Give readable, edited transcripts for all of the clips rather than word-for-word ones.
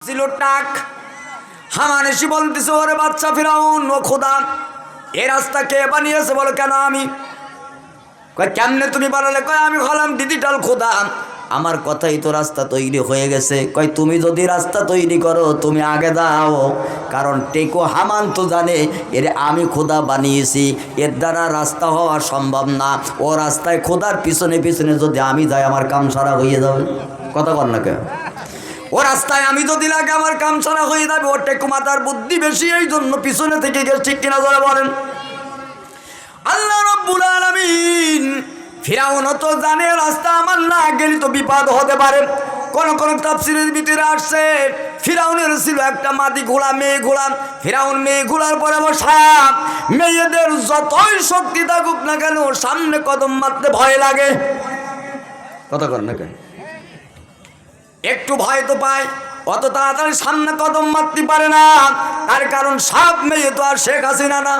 ছিল টাক। হামান এসে বলতেছে, ওরে বাচ্চা ফিরাউন, ও খোদা, এ রাস্তা কে বানিয়েছে বলো? কেন আমি? কয় কেমনে তুমি বানালে? কয় আমি হলাম ডিজিটাল খোদা, আমার কথাই তো রাস্তা তৈরি হয়ে গেছে। কয় তুমি যদি রাস্তা তৈরি করো তুমি আগে দাও, কারণ টেকো হামান তো জানে এর আমি খোদা বানিয়েছি, এর দ্বারা রাস্তা হওয়া সম্ভব না। ও রাস্তায় খোদার পিছনে পিছনে যদি আমি যাই আমার কাম সারা হয়ে যাবে। কথা বল না কেন? ও রাস্তায় আমি যদি লাগে আমার কাম সারা হয়ে যাবে। ওর টেকো মাতার বুদ্ধি বেশি, এই জন্য পিছনে থেকে গেছে। ঠিক কিনা ধরে বলেন? আল্লাহ রাব্বুল আলামিন ফিরাউন তো জানে রাস্তা আমার না গেলে তো বিপদ হতে পারে। কোন কোন তাফসীরের ভিতরে আসছে ফিরাউনের ছিল একটা মাদি ঘোড়া, মেয়ে ঘোড়া। ফিরাউন মেয়ে ঘোড়ার পরে বসা। মেয়েদের যতই শক্তি থাকুক না কেন সামনে কদম মারতে ভয় লাগে। কথা কর না কেন? একটু ভয় তো পায়, অত তাড়াতাড়ি সামনে কদম মারতে পারে না। তার কারণ সব মেয়ে তো আর শেখ হাসিনা না।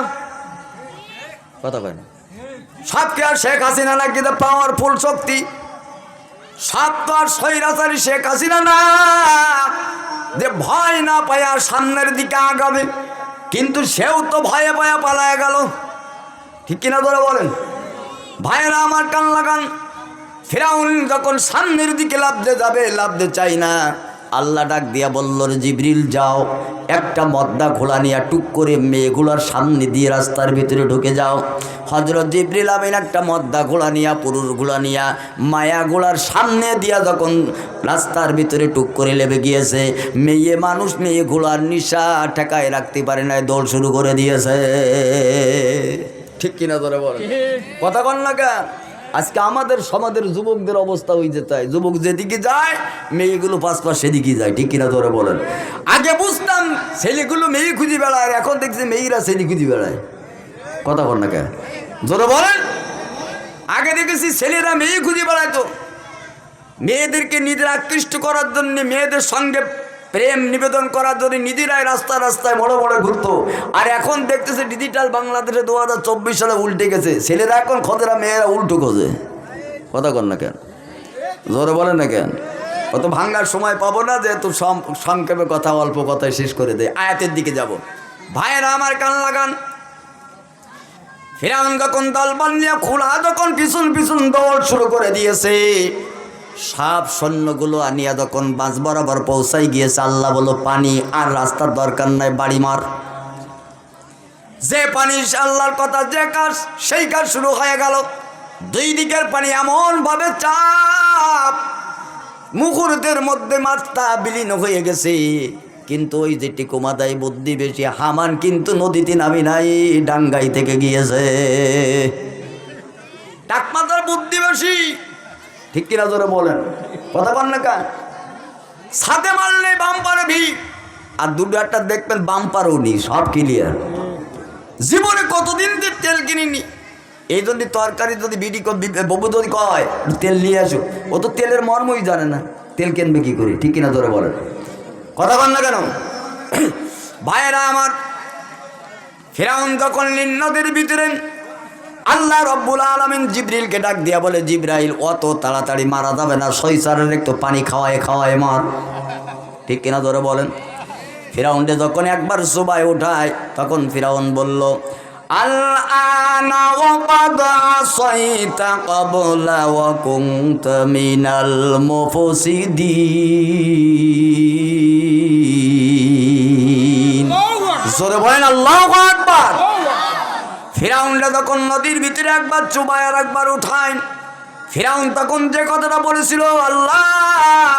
কথা কয় না? সবকে আর শেখ হাসিনা না, কিন্তু পাওয়ারফুল শক্তি। সব তো আর স্বৈরাচারী শেখ হাসিনা না যে ভয় না পায় আর সামনের দিকে আগাবে। কিন্তু সেও তো ভয়ে ভয়ে পালায় গেল। ঠিক কিনা ধরে বলেন? ভাইয়েরা আমার, কান লাগান। ফিরাউন যখন সামনের দিকে লাফতে যাবে, লাফতে চাই না, আল্লাহ ডাক দিয়া বলল, জিবরিল যাও, একটা মদ্দা ঘোড়া নিয়ে টুক করে মেয়েগুলার সামনে দিয়ে রাস্তার ভিতরে ঢুকে যাও। হযরত জিবরিল আমিন একটা মদ্দা ঘোড়া নিয়া, পুরুষ ঘোড়া নিয়া মায়া ঘোড়ার সামনে দিয়া যখন রাস্তার ভিতরে টুক করে লেবে গিয়েছে, মেয়ে মানুষ মেয়ে ঘোড়ার নিশা ঠেকায় রাখতে পারে নাই, দৌড় শুরু করে দিয়েছে। ঠিক কিনা ধরে বলেন? কথা কন না কেন? আজকে আমাদের সমাজের যুবকদের অবস্থা হয়ে যেতে হয়, যুবক যেদিকে যায় মেয়েগুলো পাশ পাশ সেদিকে যায়। ঠিক কিনা ধরে বলেন? আগে বুঝতাম ছেলেগুলো মেয়ে খুঁজে বেড়ায়, এখন দেখছি মেয়েরা ছেলে খুঁজে বেড়ায়। কথা বল না কেন? জোরে বলেন। আগে দেখেছি ছেলেরা মেয়ে খুঁজে বেড়াইতো, মেয়েদেরকে নিজের আকৃষ্ট করার জন্য, মেয়েদের সঙ্গে প্রেম নিবেদন করার জন্য নিজেরাই রাস্তায় রাস্তায় বড় বড় ঘুরতো। আর এখন দেখতেছে ডিজিটাল বাংলাদেশে 2024 সালে উল্টে গেছে, ছেলেরা এখন খোঁজেরা, মেয়েরা উল্টো খোঁজে। কথা কন না কেন? জোরে বলেন না কেন? অত ভাঙ্গার সময় পাবো না, যেহেতু সংক্ষেপে কথা অল্প কথায় শেষ করে দেয়। আয়াতের দিকে যাব। ভাইয়েরা আমার, কান লাগান। ফিরাউন যখন দলবল নিয়ে খোলা যখন পিছন পিছন দৌড় শুরু করে দিয়েছে, সব সৈন্যগুলো আনিয়া যখন বাঁশ বরাবর পৌঁছাই গিয়েছে, আল্লাহ বলো পানি আর রাস্তার দরকার নাই, বাড়ি মার। যে পানি আল্লাহর কথা, যে কাজ সেই কাজ শুরু হয়ে গেল। দুই দিকের পানি এমন ভাবে চাপ, মুহূর্তের মধ্যে মাত্রা বিলীন হয়ে গেছে। কিন্তু ওই যে টিকুমাদাই বুদ্ধি বেশি, হামান কিন্তু নদীতে নামি নাই, ডাঙ্গাই থেকে গিয়েছে। টাকমাদার বুদ্ধি বেশি। ঠিক কিনা জোরে বলেন? কথা বল না কেন? ছাদে মারলে বাম্পারে ভিড়, আর দুটো একটা দেখবেন বাম্পারও নি, সব ক্লিয়ার। জীবনে কতদিন তেল কিনিনি, এই জন্য তরকারি যদি বিডি ববু যদি কয় তেল নিয়ে আসো, ও তো তেলের মর্মই জানে না, তেল কিনবে কি করে? ঠিক কিনা জোরে বলেন? কথা বল না কেন? ভাইয়েরা আমার, ফিরাউন যখন নীল নদীর ভিতরে, আল্লাহ রাব্বুল আলামিন জিবরিলকে ডাক দিয়া বলে, জিবরাইল অত তাড়াতাড়ি মারা যাবে না, শৈশারের একটু পানি খাওয়ায় খাওয়ায় মার। ঠিক কিনা ধরে বলেন? ফিরাউনকে যখন একবার সুবাই উঠায়, তখন ফিরাউন বলল, আল-আনা ওয়া ক্বাদ আসাইতা ক্বাবলা ওয়া কুনতা মিনাল মুফসিদিন। জোরে বলেন আল্লাহু আকবার। ফিরাউনরা যখন নদীর ভিতরে একবার চুবায় আর একবার উঠায়, ফিরাউন তখন যে কথাটা বলেছিল, আল্লাহ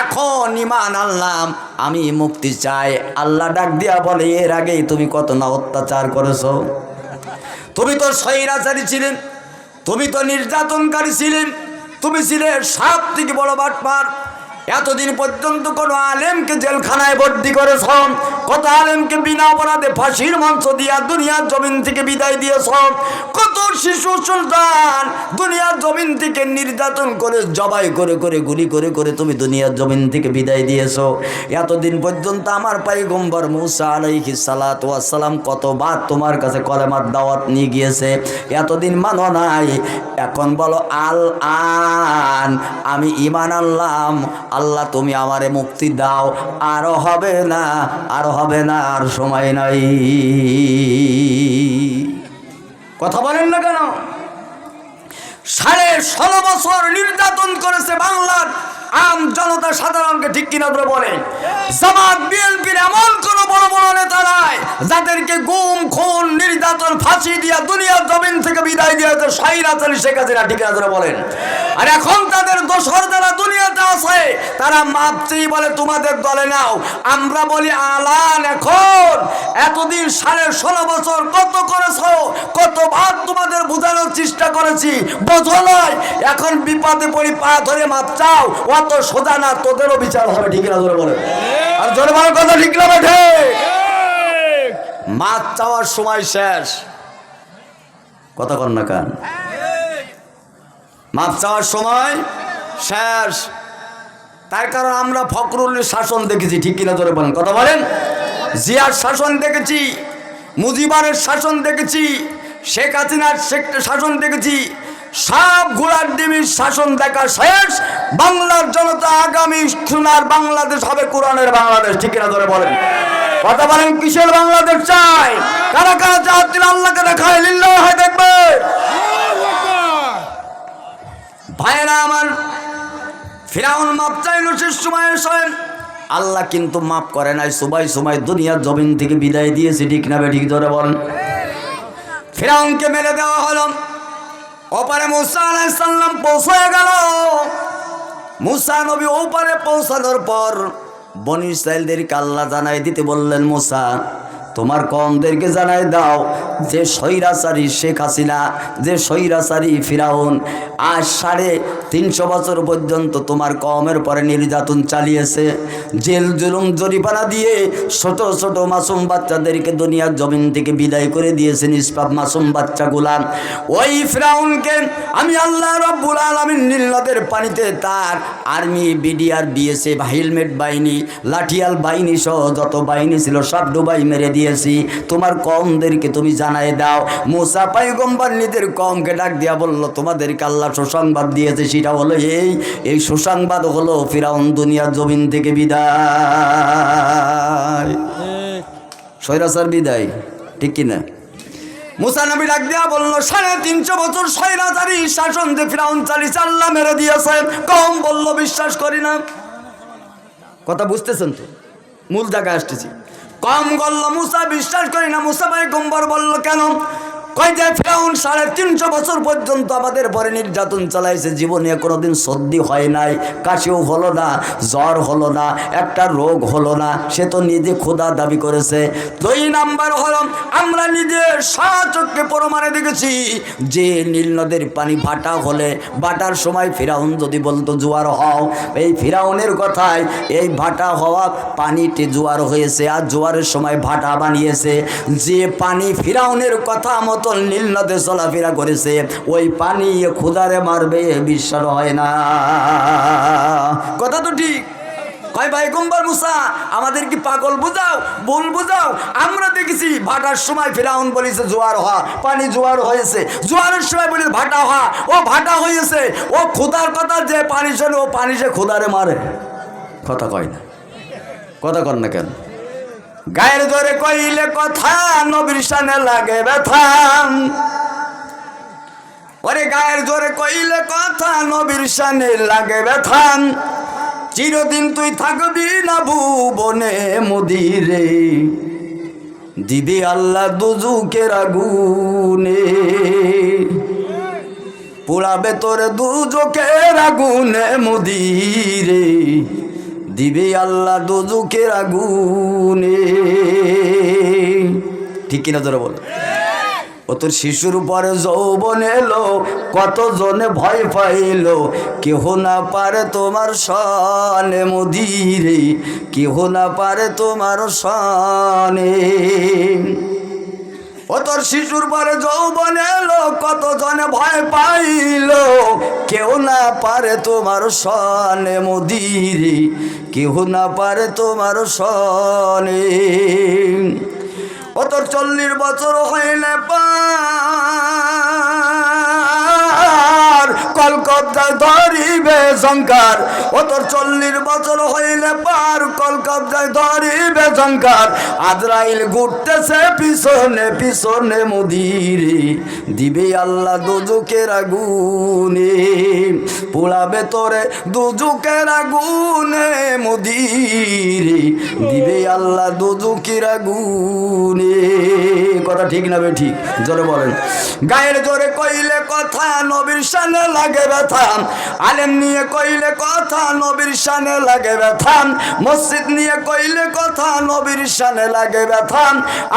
এখন ঈমান আনলাম, আমি মুক্তি চাই। আল্লাহ ডাক দিয়া বলে, এর আগেই তুমি কত না অত্যাচার করেছো, তুমি তো স্বৈরাচারী ছিলেন, তুমি তো নির্যাতনকারী ছিলেন, তুমি ছিলে সব থেকে বড় বাটপার। এতদিন পর্যন্ত কোনো আলেমকে জেলখানায় ভর্তি করেছ, কত আলেমকে বিনা অপরাধে ফাঁসির মঞ্চ দিয়া দুনিয়ার জমিন থেকে বিদায় দিয়েছ, কত শিশু সুলতান দুনিয়ার জমিন থেকে নির্যাতন করে জবাই করে করে গুলি করে করে তুমি দুনিয়ার জমিন থেকে বিদায় দিয়েছ। এতদিন পর্যন্ত আমার পয়গম্বর মুসা আলাইহিস সালাতু ওয়াস সালাম কতবার তোমার কাছে কলেমার দাওয়াত নিয়ে গিয়েছে, এতদিন মানো নাই। এখন বলো আল আন আমি ঈমান আনলাম, আল্লাহ তুমি আমারে মুক্তি দাও, আরো হবে না, আর হবে না, আর সময় নাই। কথা বলেন না কেন? 16.5 বছর নির্যাতন করেছে বাংলার আম জনতা সাধারণকে, ঠিক কিনা ধরে বলেন? জামাত বিএনপির এমন কোন বড় বড় নেতা নাই যাদেরকে গুম খুন নির্যাতন ফাঁসি দিয়া দুনিয়ার জমিন থেকে বিদায় দিয়েছে স্বৈরাচারী শেখ হাসিনা, ঠিক কিনা ধরে বলেন? আর এখন তাদের দোসর যারা দুনিয়াতে আছে তারা মাপ চেয়ে বলে তোমাদের দলে নাও। আমরা বলি আলান, এখন এতদিন 16.5 বছর কত করেছো, কতবার তোমাদের বোঝানোর চেষ্টা করেছি, বোঝো নয়। এখন বিপদে পড়ি পা ধরে মাপ চাও, অত সোজা না, তোদেরও বিচার হবে, ঠিক না জোরে বলে? আর জোরে বলার কথা ঠিক না বেঠে? মাপ চাওয়ার সময় শেষ। কথা কন না কান? মাপ চাওয়ার সময় শেষ। তার কারণ আমরা ফখরুলের শাসন দেখেছি, ঠিক কিনা জোরে বলেন? কথা বলেন? জিয়ার শাসন দেখেছি, মুজিবারের শাসন দেখেছি, শেখ হাসিনার শাসন দেখেছি, সব ঘোড়ার ডিমির শাসন দেখা শেষ। বাংলার জনতা আগামী সোনার বাংলাদেশ হবে, কোরআনের বাংলাদেশ, ঠিক কিনা ধরে বলেন? কথা বলেন, কিসের বাংলাদেশ চাই? কারা কারা চাচ্ছেন আল্লাহকে দেখায় লিল্লাহ হয় দেখবে? ভাইরা আমার, ফিরাউন মাপ চাইল শেষ সময় এসে, আল্লাহ কিন্তু মাপ করে নাই, সবাই সময় দুনিয়ার জমিন থেকে বিদায় দিয়েছে, ঠিক না ঠিক ধরে বলেন? ফিরাউনকে মেরে দেওয়া হলো। ওপারে মুসা আলাইহিস সালাম পৌঁছে গেল। মুসা নবী ওপারে পৌঁছানোর পর বনি ইসরাইলদেরকে আল্লাহ জানাই দিতে বললেন, মুসা তোমার কওমদেরকে জানাই দাও যে স্বৈরাচারী শেখ হাসিনা, যে স্বৈরাচারী ফিরাউন আজ 350 বছর পর্যন্ত তোমার কওমের পরে নির্যাতন চালিয়েছে, জেল জুলুম জরিমানা দিয়ে ছোট ছোট মাসুম বাচ্চাদেরকে দুনিয়ার জমিন থেকে বিদায় করে দিয়েছে, নিষ্পাপ মাসুম বাচ্চাগুলা। ওই ফিরাউনকে আমি আল্লাহ রাব্বুল আলামিন নীল নদের পানিতে তার আর্মি, বিডিআর, বিএসএফ, হেলমেট বাহিনী, লাঠিয়াল বাহিনী সহ যত বাহিনী ছিল সব ডুবাই মেরে দিয়েছি। তোমার কওমদেরকে তুমি জানাই দাও। মুসা পয়গম্বর নিজের কওমকে ডাক দিয়া বলল, তোমাদেরকে আল্লাহ সুসংবাদ দিয়েছে, সেটা হলো এই সুসংবাদ হলো ফিরাউন দুনিয়ার জমিন থেকে বিদায়, স্বৈরাচার বিদায়, ঠিক কিনা? মুসা নবী ডাক দিয়া বলল, 350 বছর স্বৈরাচারী শাসন যে ফিরাউন চালিয়েছে আল্লাহ মেরে দিয়েছে। কওম বলল, বিশ্বাস করি না। কথা বুঝতেছেন তো? মূল জায়গায় আসতেছি। কম বলল, মুসা বিশ্বাস করি না। মুসা পয়গম্বর বলল, কেন? কয় যে ফিরাউন 350 বছর পর্যন্ত আমাদের পরে নির্যাতন চালাইছে, জীবনে কোনোদিন সর্দি হয় নাই, কাশিও হলো না, জ্বর হলো না, একটা রোগ হলো না, সে তো নিজে খোদা দাবি করেছে। 2 নাম্বার হলো, আমরা নিজে স্বচক্ষে প্রমাণে দেখেছি যে নীল নদের পানি ভাটা হলে, ভাটার সময় ফিরাউন যদি বলতো জোয়ার হও, এই ফিরাউনের কথায় এই ভাটা হওয়া পানিতে জোয়ার হয়েছে, আর জোয়ারের সময় ভাটা বানিয়েছে। যে পানি ফিরাউনের কথা মতো নীল নদে চলাফেরা করেছে, ওই পানি খুদারে মারবে, বিশ্বাস হয় না। কথা তো ঠিক। কয় পয়গম্বর মুসা আমাদের কি পাগল বুঝাও, ভুল বুঝাও? আমরা দেখেছি ভাটার সময় ফিরাউন বলেছে জোয়ার হওয়া, পানি জোয়ার হয়েছে, জোয়ারের সময় বলে ভাটা হওয়া, ও ভাটা হয়েছে। ও খুদার কথা যে পানি শোনে, ও পানি সে খুদারে মারে। কথা কয় না, কথা কর না কেন? গায়ের জোরে কইলে কথা, নবীর শানে লাগে ব্যথা। ওরে গায়ের জোরে কইলে কথা, নবীর শানে লাগে ব্যথা। চিরদিন তুই থাকবি না ভুবনে মদিরে, দিবি আল্লাহ দুজুকের আগুনে, পোড়াবে তোরে দুজকের আগুনে মদিরে, দিবে আল্লাহ দুজকের আগুনে, ঠিক কিনা তোরা বল? ও তোর শিশুর পরে যৌবন এলো, কতজনে ভয় পাইল, কেহ না পারে তোমার সনে মদিরে, কেহ না পারে তোমার সনে। ও তোর শিশুর পরে যৌবন এলো, কতজনে ভয় পাইল, কেউ না পারে তোমার সনে মদিরে, কেউ না পারে তোমার সনে। ও তোর 40 বছর হইলে পার কলকব্জায় ধরিবে সংকার। ও তোর 40 বছর হইলে পার কলকব্জায় ধরিবে সংকার। আজরাইল ঘুরতেছে পিছনে পিছনে মদিরে, দিবে আল্লাহ দোজখের আগুনে, পোড়াবে তোরে দোজখের আগুনে মদিরে, দিবে আল্লাহ দোজখের আগুনে। কথা ঠিক না বে ঠিক? জোরে বলেন। গায়ের জোরে কইলে কথা নবীর শানে লাগে ব্যথা, আলেম নিয়ে কইলে কথা নবীর শানে লাগে ব্যথা, মসজিদ নিয়ে কইলে কথা নবীর শানে লাগে ব্যথা,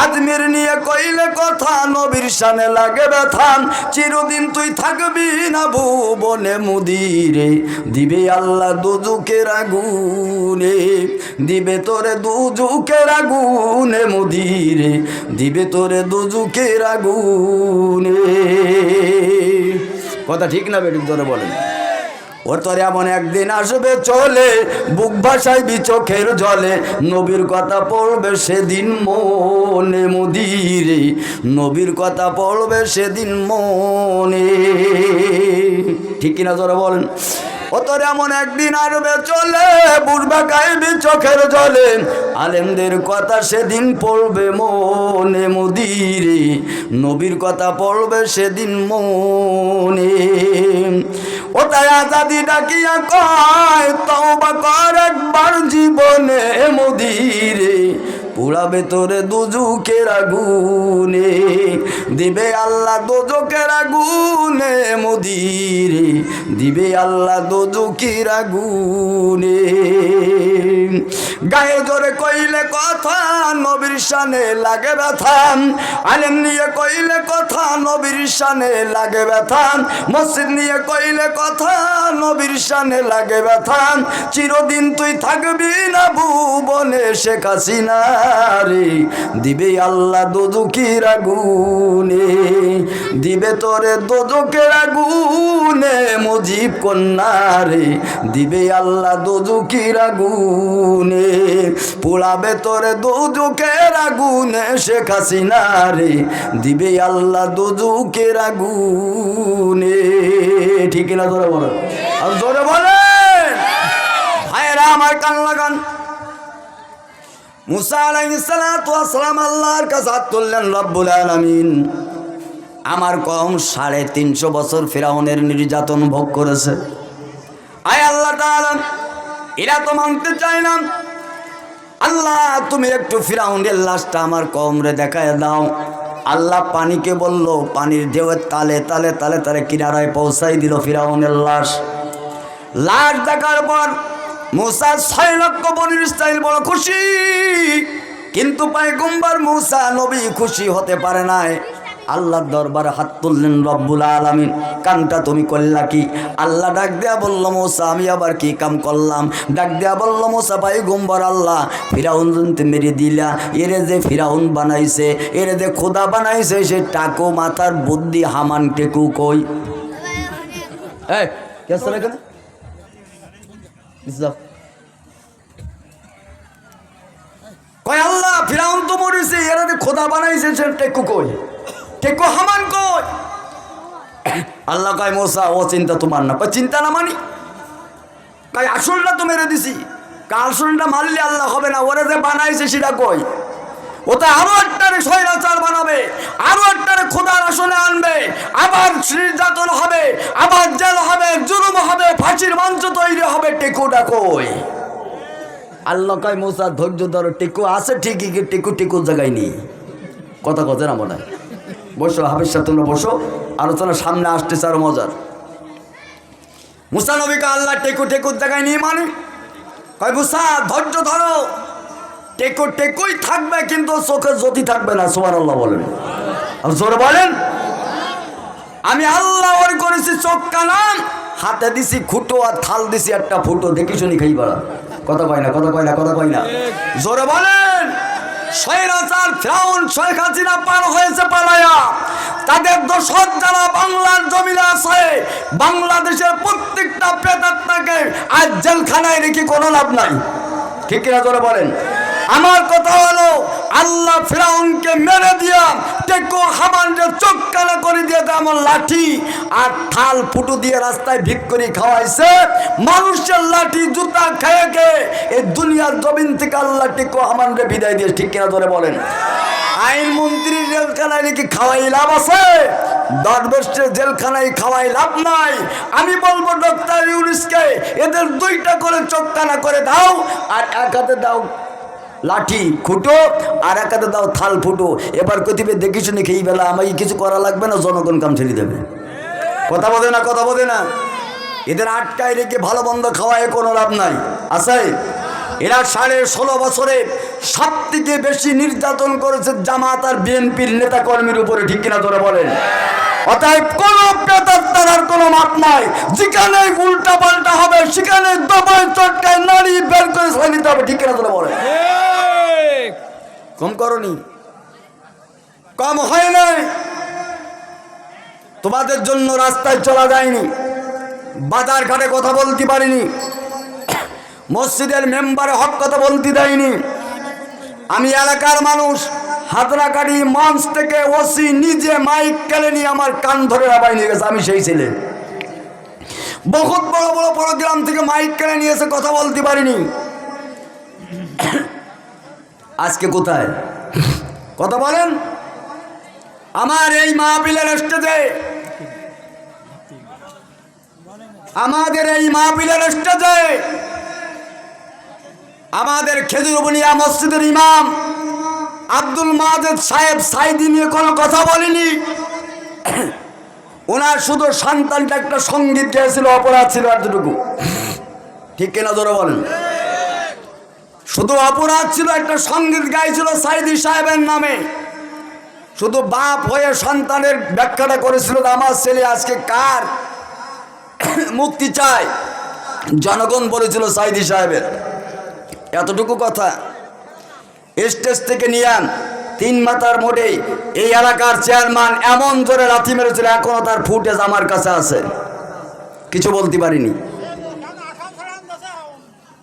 আজমির নিয়ে কইলে কথা নবীর শানে লাগে ব্যথা। চিরদিন তুই থাকবি না ভুবনে মদিরে, দিবে আল্লাহ দোজখের আগুনে, দিবে তোরে দোজখের আগুনে মদিরে, দিবে তোরে দোজখের আগুনে। কথা ঠিক না বেঠিক? ধরে বলেন। ওর তোর এমন একদিন আসবে চলে, বুক ভাসাইবি চোখের জলে, নবীর কথা পড়বে সেদিন মনে মদিরে, নবীর কথা পড়বে সেদিন মনে। ঠিক কিনা জোরে বলেন। ও তোর এমন একদিন আসবে চলে, বুঝবা গাইবি চোখের জলে, আলেমদের কথা সেদিন পড়বে মনে মদিরে, নবীর কথা পড়বে সেদিন মনে। ও তাই আজাদি ডাকিয়া কয় তওবা কর একবার জীবনে মদিরে, পুড়াবে তোরে দোজখের আগুনে, দিবে আল্লাহ দোজখের আগুনে মদিরে, দিবে আল্লাহ দোজখের আগুনে। গায়ে জোরে কইলে কথা নবীর শানে লাগে ব্যথা, আলেম নিয়ে কইলে কথা নবীর শানে লাগে ব্যথা, মসজিদ নিয়ে কইলে কথা নবীর শানে লাগে ব্যথা। চিরদিন তুই থাকবি না ভুবনে শেখ হাসিনা রে, দিবে আল্লাহ দোজখের আগুনে, দিবে তোরে দোজখের আগুনে মুজিব কন্যা রে, দিবে আল্লাহ দোজখের আগুনে, পোড়াবে তোরে দোজখের আগুনে শেখ হাসিনা রে, দিবে আল্লাহ দোজখের আগুনে। ঠিক না? জোরে বলেন, আর জোরে বলেন। ভাইরা আমার কান লাগান। মুসা আলাইহিস সালাতু ওয়াস সালাম আল্লাহর কাছে হাত তুললেন, রব্বুল আলামিন আমার কওম 350 বছর ফিরাউনের নির্যাতন ভোগ করেছে। আয় আল্লাহ তাআলা, এরা তো মানতে চায় না। আল্লাহ তুমি একটু ফিরাউনের লাশটা আমার কওমরে দেখায় দাও। আল্লাহ পানিকে বলল, পানির ঢেউয়ের তালে তালে তালে তালে কিনারায় পৌঁছাই দিল ফিরাউনের লাশ। লাশ দেখার পর মুসা 6 লক্ষ বনী ইসরাইল বড় খুশি, কিন্তু পয়গম্বর মুসা নবী খুশি হতে পারে নাই। আল্লাহর দরবারে হাত তুললেন রব্বুল আলামিন, কামটা তুমি করলা কি? আল্লাহ ডাক দেয়া বলল, মুসা আমি আবার কি কাম করলাম? ডাক দেয়া বলল, মুসা পয়গম্বর আল্লাহ ফিরাউন মেরে দিলা, এরে যে ফিরাউন বানাইছে, এরে যে খোদা বানাইছে, সে টাকো মাথার বুদ্ধি হামান টেকু কই? এই কে আসলে এখানে? কয় আল্লাহ ফিরাউন তো মরেছে, এরা যে খোদা বানাইছে, সে টেকু কই? টেকু হামান কই? আল্লাহ কয় মুসা ও চিন্তা তোমার না। কয় চিন্তা না মানি? কয় আসলটা তো মেরে দিছি। আসলটা মারলে আল্লাহ হবে না, ওরা যে বানাইছে সেটা কই? ওটা আরো একটারে স্বৈরাচার বানাবে, আরো একটারে খোদার আসলে আনবে, আবার নির্যাতন হবে, আবার জেল হবে, জুলুম হবে, ফাঁসির মঞ্চ তৈরি হবে। টেকুটা কই? আল্লাহ কয় মুসা ধৈর্য ধরো, টেকু আছে ঠিকই, টেকু টেকুর জায়গায় নেই। কথা কথা না মনে হয়। বসো হাফিজ সাহেব, তোমরা বসো, আলোচনা সামনে আসতেছে আরো মজার। মুসা নবীকে আল্লাহ টেকু টেকুর জায়গায় নিয়ে মানে কয় মুসা ধৈর্য ধরো, টেকু টেকুই থাকবে, কিন্তু চোখে জ্যোতি থাকবে না। সুবহানাল্লাহ বলেন। আর জোরে বলেন। আমি আল্লাহ ওর করেছি চোখ কানা, হাতে দিছি খুঁটো আর থাল দিছি একটা ফুটো, দেখি শুনি খাই বাড়া। কথা কয় না, কথা কয় না, কথা কয় না, জোরে বলেন। স্বৈরাচার ফিরাউন শেখ হাসিনা পার হয়েছে পালায়া, তাদের দোষর যারা বাংলার জমিনে আছে, বাংলাদেশের প্রত্যেকটা প্রেতাত্মাকে আজ জেলখানায় রেখে কোনো লাভ নাই, ঠিক কিনা জোরে বলেন। আমার কথা হলো আল্লাহ ফিরাউনকে মেরে দিয়া টেকো হামানকে চোখ কানা করে দিয়ে আমার লাঠি আর থাল ফুটো দিয়ে রাস্তায় ভিক করে খাওয়াইছে। মানুষের লাঠি জুতা খেয়ে খেয়ে এই দুনিয়ার জমিন থেকে আল্লাহ টেকো হামানকে বিদায় দিয়ে, ঠিক কিনা ধরে বলেন। আইনমন্ত্রী জেলখানায় নাকি খাওয়াই লাভ আছে? দরবেশের জেলখানায় খাওয়াই লাভ নাই। আমি বলবো ডক্টর ইউনুসকে এদের দুইটা করে চোখ কানা করে দাও, আর এক হাতে দাও লাঠি খুঁটো আর এক হাতে দাও থাল ফুটো। এবার কতিবে দেখি শুনে খেয়ে বেলা আমাকে কিছু করা লাগবে না, জনগণ কাম ছেড়ে দেবে। কথা বলে না, কথা বলে না। এদের আটকায় রেখে ভালো বন্ধ খাওয়ায় কোনো লাভ নাই আছে। এরা 16.5 বছরে সব থেকে বেশি নির্যাতন করেছে জামাত আর বিএনপির নেতা কর্মীর উপরে, ঠিক কিনা ধরে বলেন। অতএব কোন প্রেতাত্মার কোনো মাপ নাই, যেখানে উল্টা পাল্টা হবে সেখানে দবায় চটকায় নারী বের করে ছেড়ে দিতে হবে, ঠিক কিনা ধরে বলেন। কম করনি, কম হয় নাই। তোমাদের জন্য রাস্তায় চলা যায়নি, বাজার ঘাটে কথা বলতে পারিনি, মসজিদের মেম্বারে হক কথা বলতে দেয়নি। আমি এলাকার মানুষ, হাতরাকাড়ি মঞ্চ থেকে ওসি নিজে মাইক কেড়ে নিয়ে আমার কান ধরে রাবাই নিয়ে গেছে। আমি সেই ছেলে, বহুত বড় বড় প্রোগ্রাম থেকে মাইক কেড়ে নিয়েছে, কথা বলতে পারিনি। আজকে কোথায় কথা বলেন? আমার এই মাহফিলের স্টেজে, আমাদের এই মাহফিলের স্টেজে আমাদের খেজুরবনিয়া মসজিদের ইমাম আব্দুল মাজেদ সাহেব সাইদি নিয়ে কোনো কথা বলিনি। ওনার শুধু সন্তানটা একটা সঙ্গীত গেয়েছিল, অপরাধ ছিল এতটুকু, ঠিক কিনা ধরে বলেন। শুধু অপরাধ ছিল, একটা সঙ্গীত গাইছিল সাইদি সাহেবের নামে। শুধু বাপ হয়ে সন্তানের ব্যাখ্যাটা করেছিল আমার ছেলে আজকে কার মুক্তি চায়, জনগণ বলেছিল সাইদি সাহেবের। এতটুকু কথা স্টেজ থেকে নিয়ে 3 মাথার মোড়ে এই এলাকার চেয়ারম্যান এমন জোরে লাথি মেরেছিল, এখনো তার ফুটেজ আমার কাছে আছে, কিছু বলতে পারিনি।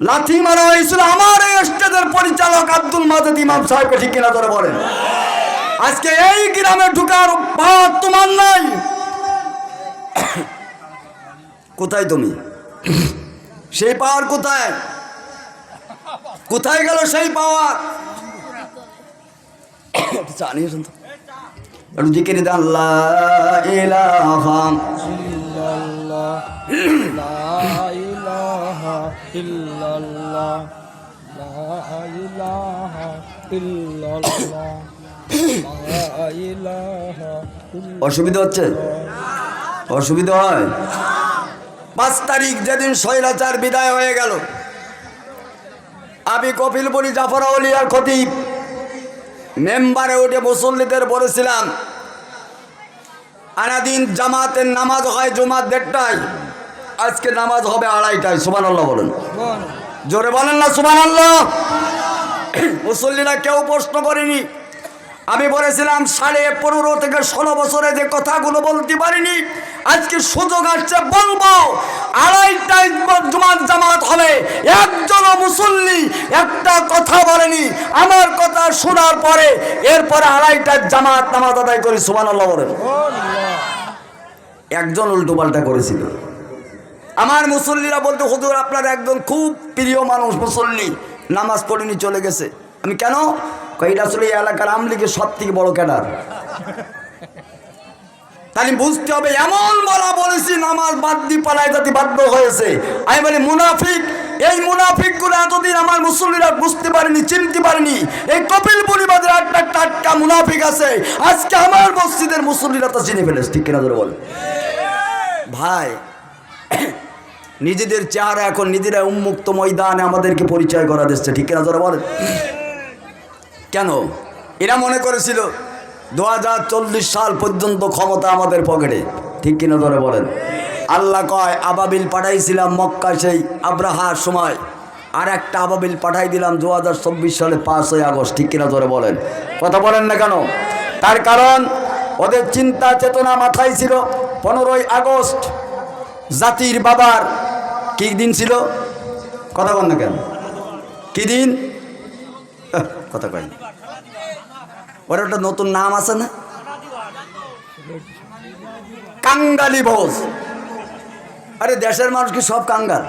লাথি মারা হয়েছিল আমার এই স্টেজের পরিচালক আব্দুল মাজেদ ইমাম সাহেবকে, ঠিক কিনা ধরে বলেন। আজকে এই গ্রামে ঢুকার পাওয়ার তোমার নাই। কোথায় তুমি? সেই পাওয়ার কোথায়? কোথায় গেল সেই পাওয়ার? জানিস তো জিকির দেন, লা ইলাহা ইল্লাল্লাহ, লা ইলাহা ইল্লাল্লাহ, লা ইলাহা ইল্লাল্লাহ, লা ইলাহা। অসুবিধা হচ্ছে? অসুবিধা হয়? 5 তারিখ যেদিন স্বৈরাচার বিদায় হয়ে গেল, আমি কপিলপুরি জাফর আউলিয়ার খতিব মেম্বারে উঠে মুসল্লিদের বলেছিলাম, আনাদিন জামাতের নামাজ হয় জুমার 1:30টায়, আজকে নামাজ হবে 2:30টায়। সুবহানাল্লাহ বলেন, জোরে বলেন না সুবহানাল্লাহ। মুসল্লিরা কেউ প্রশ্ন করেনি। আমি বলেছিলাম 15.5 থেকে 16 বছরে যে কথাগুলো বলতে পারিনি, আজকে সুযোগ আসছে বলবো। 2:30টায় জুমার জামাত হবে, একজন মুসল্লি একটা কথা বলেনি। আমার কথা শোনার পরে এরপরে 2:30টায় জামাত নামাজ আদায় করি। সুবহানাল্লাহ বলেন। একজন উল্টো পাল্টা করেছিল। আমার মুসল্লিরা বলতে, হুজুর আপনার একজন খুব প্রিয় মানুষ মুসল্লি নামাজ পড়েনি চলে গেছে। আমি কেন? এটা আসলে এলাকার আমলিগের সব থেকে বড় ক্যাডার। তাহলে বুঝতে হবে, এমন বলা বলেছি নামাজ বাদ দিয়ে পালায় যাতে বাধ্য হয়েছে। আমি বলি মুনাফিক। এই মুনাফিক গুলো এতদিন আমার মুসল্লিরা বুঝতে পারেনি, চিনতে পারেনি। এই কপিল পরিবারের একটা টাটকা মুনাফিক আছে, আজকে আমার মসজিদের মুসল্লিরা তা চিনে ফেলেছে, ঠিক কিনা ধরে বলে। ভাই, নিজেদের চেহারা এখন নিজেরা উন্মুক্ত ময়দানে আমাদেরকে পরিচয় করা দিচ্ছে, ঠিক কিনা ধরে বলে। কেন? এরা মনে করেছিল 2040 সাল পর্যন্ত ক্ষমতা আমাদের পকেটে, ঠিক কিনা ধরে বলেন? আল্লাহ কয় আবাবিল পাঠাইছিলাম মক্কা সেই আব্রাহার সময়, আর একটা আবাবিল পাঠাই দিলাম 2024 সালে 5ই আগস্ট, ঠিক কিনা ধরে বলেন? কথা বলেন না কেন? তার কারণ ওদের চিন্তা চেতনা মাথায় ছিল 15ই আগস্ট জাতির বাবার কি দিন ছিল? কথা বল না কেন? কি দিন? কথা কয় না। ওর একটা নতুন নাম আছে না, কাঙ্গালি ভোজ। আরে দেশের মানুষ কি সব কাঙ্গাল?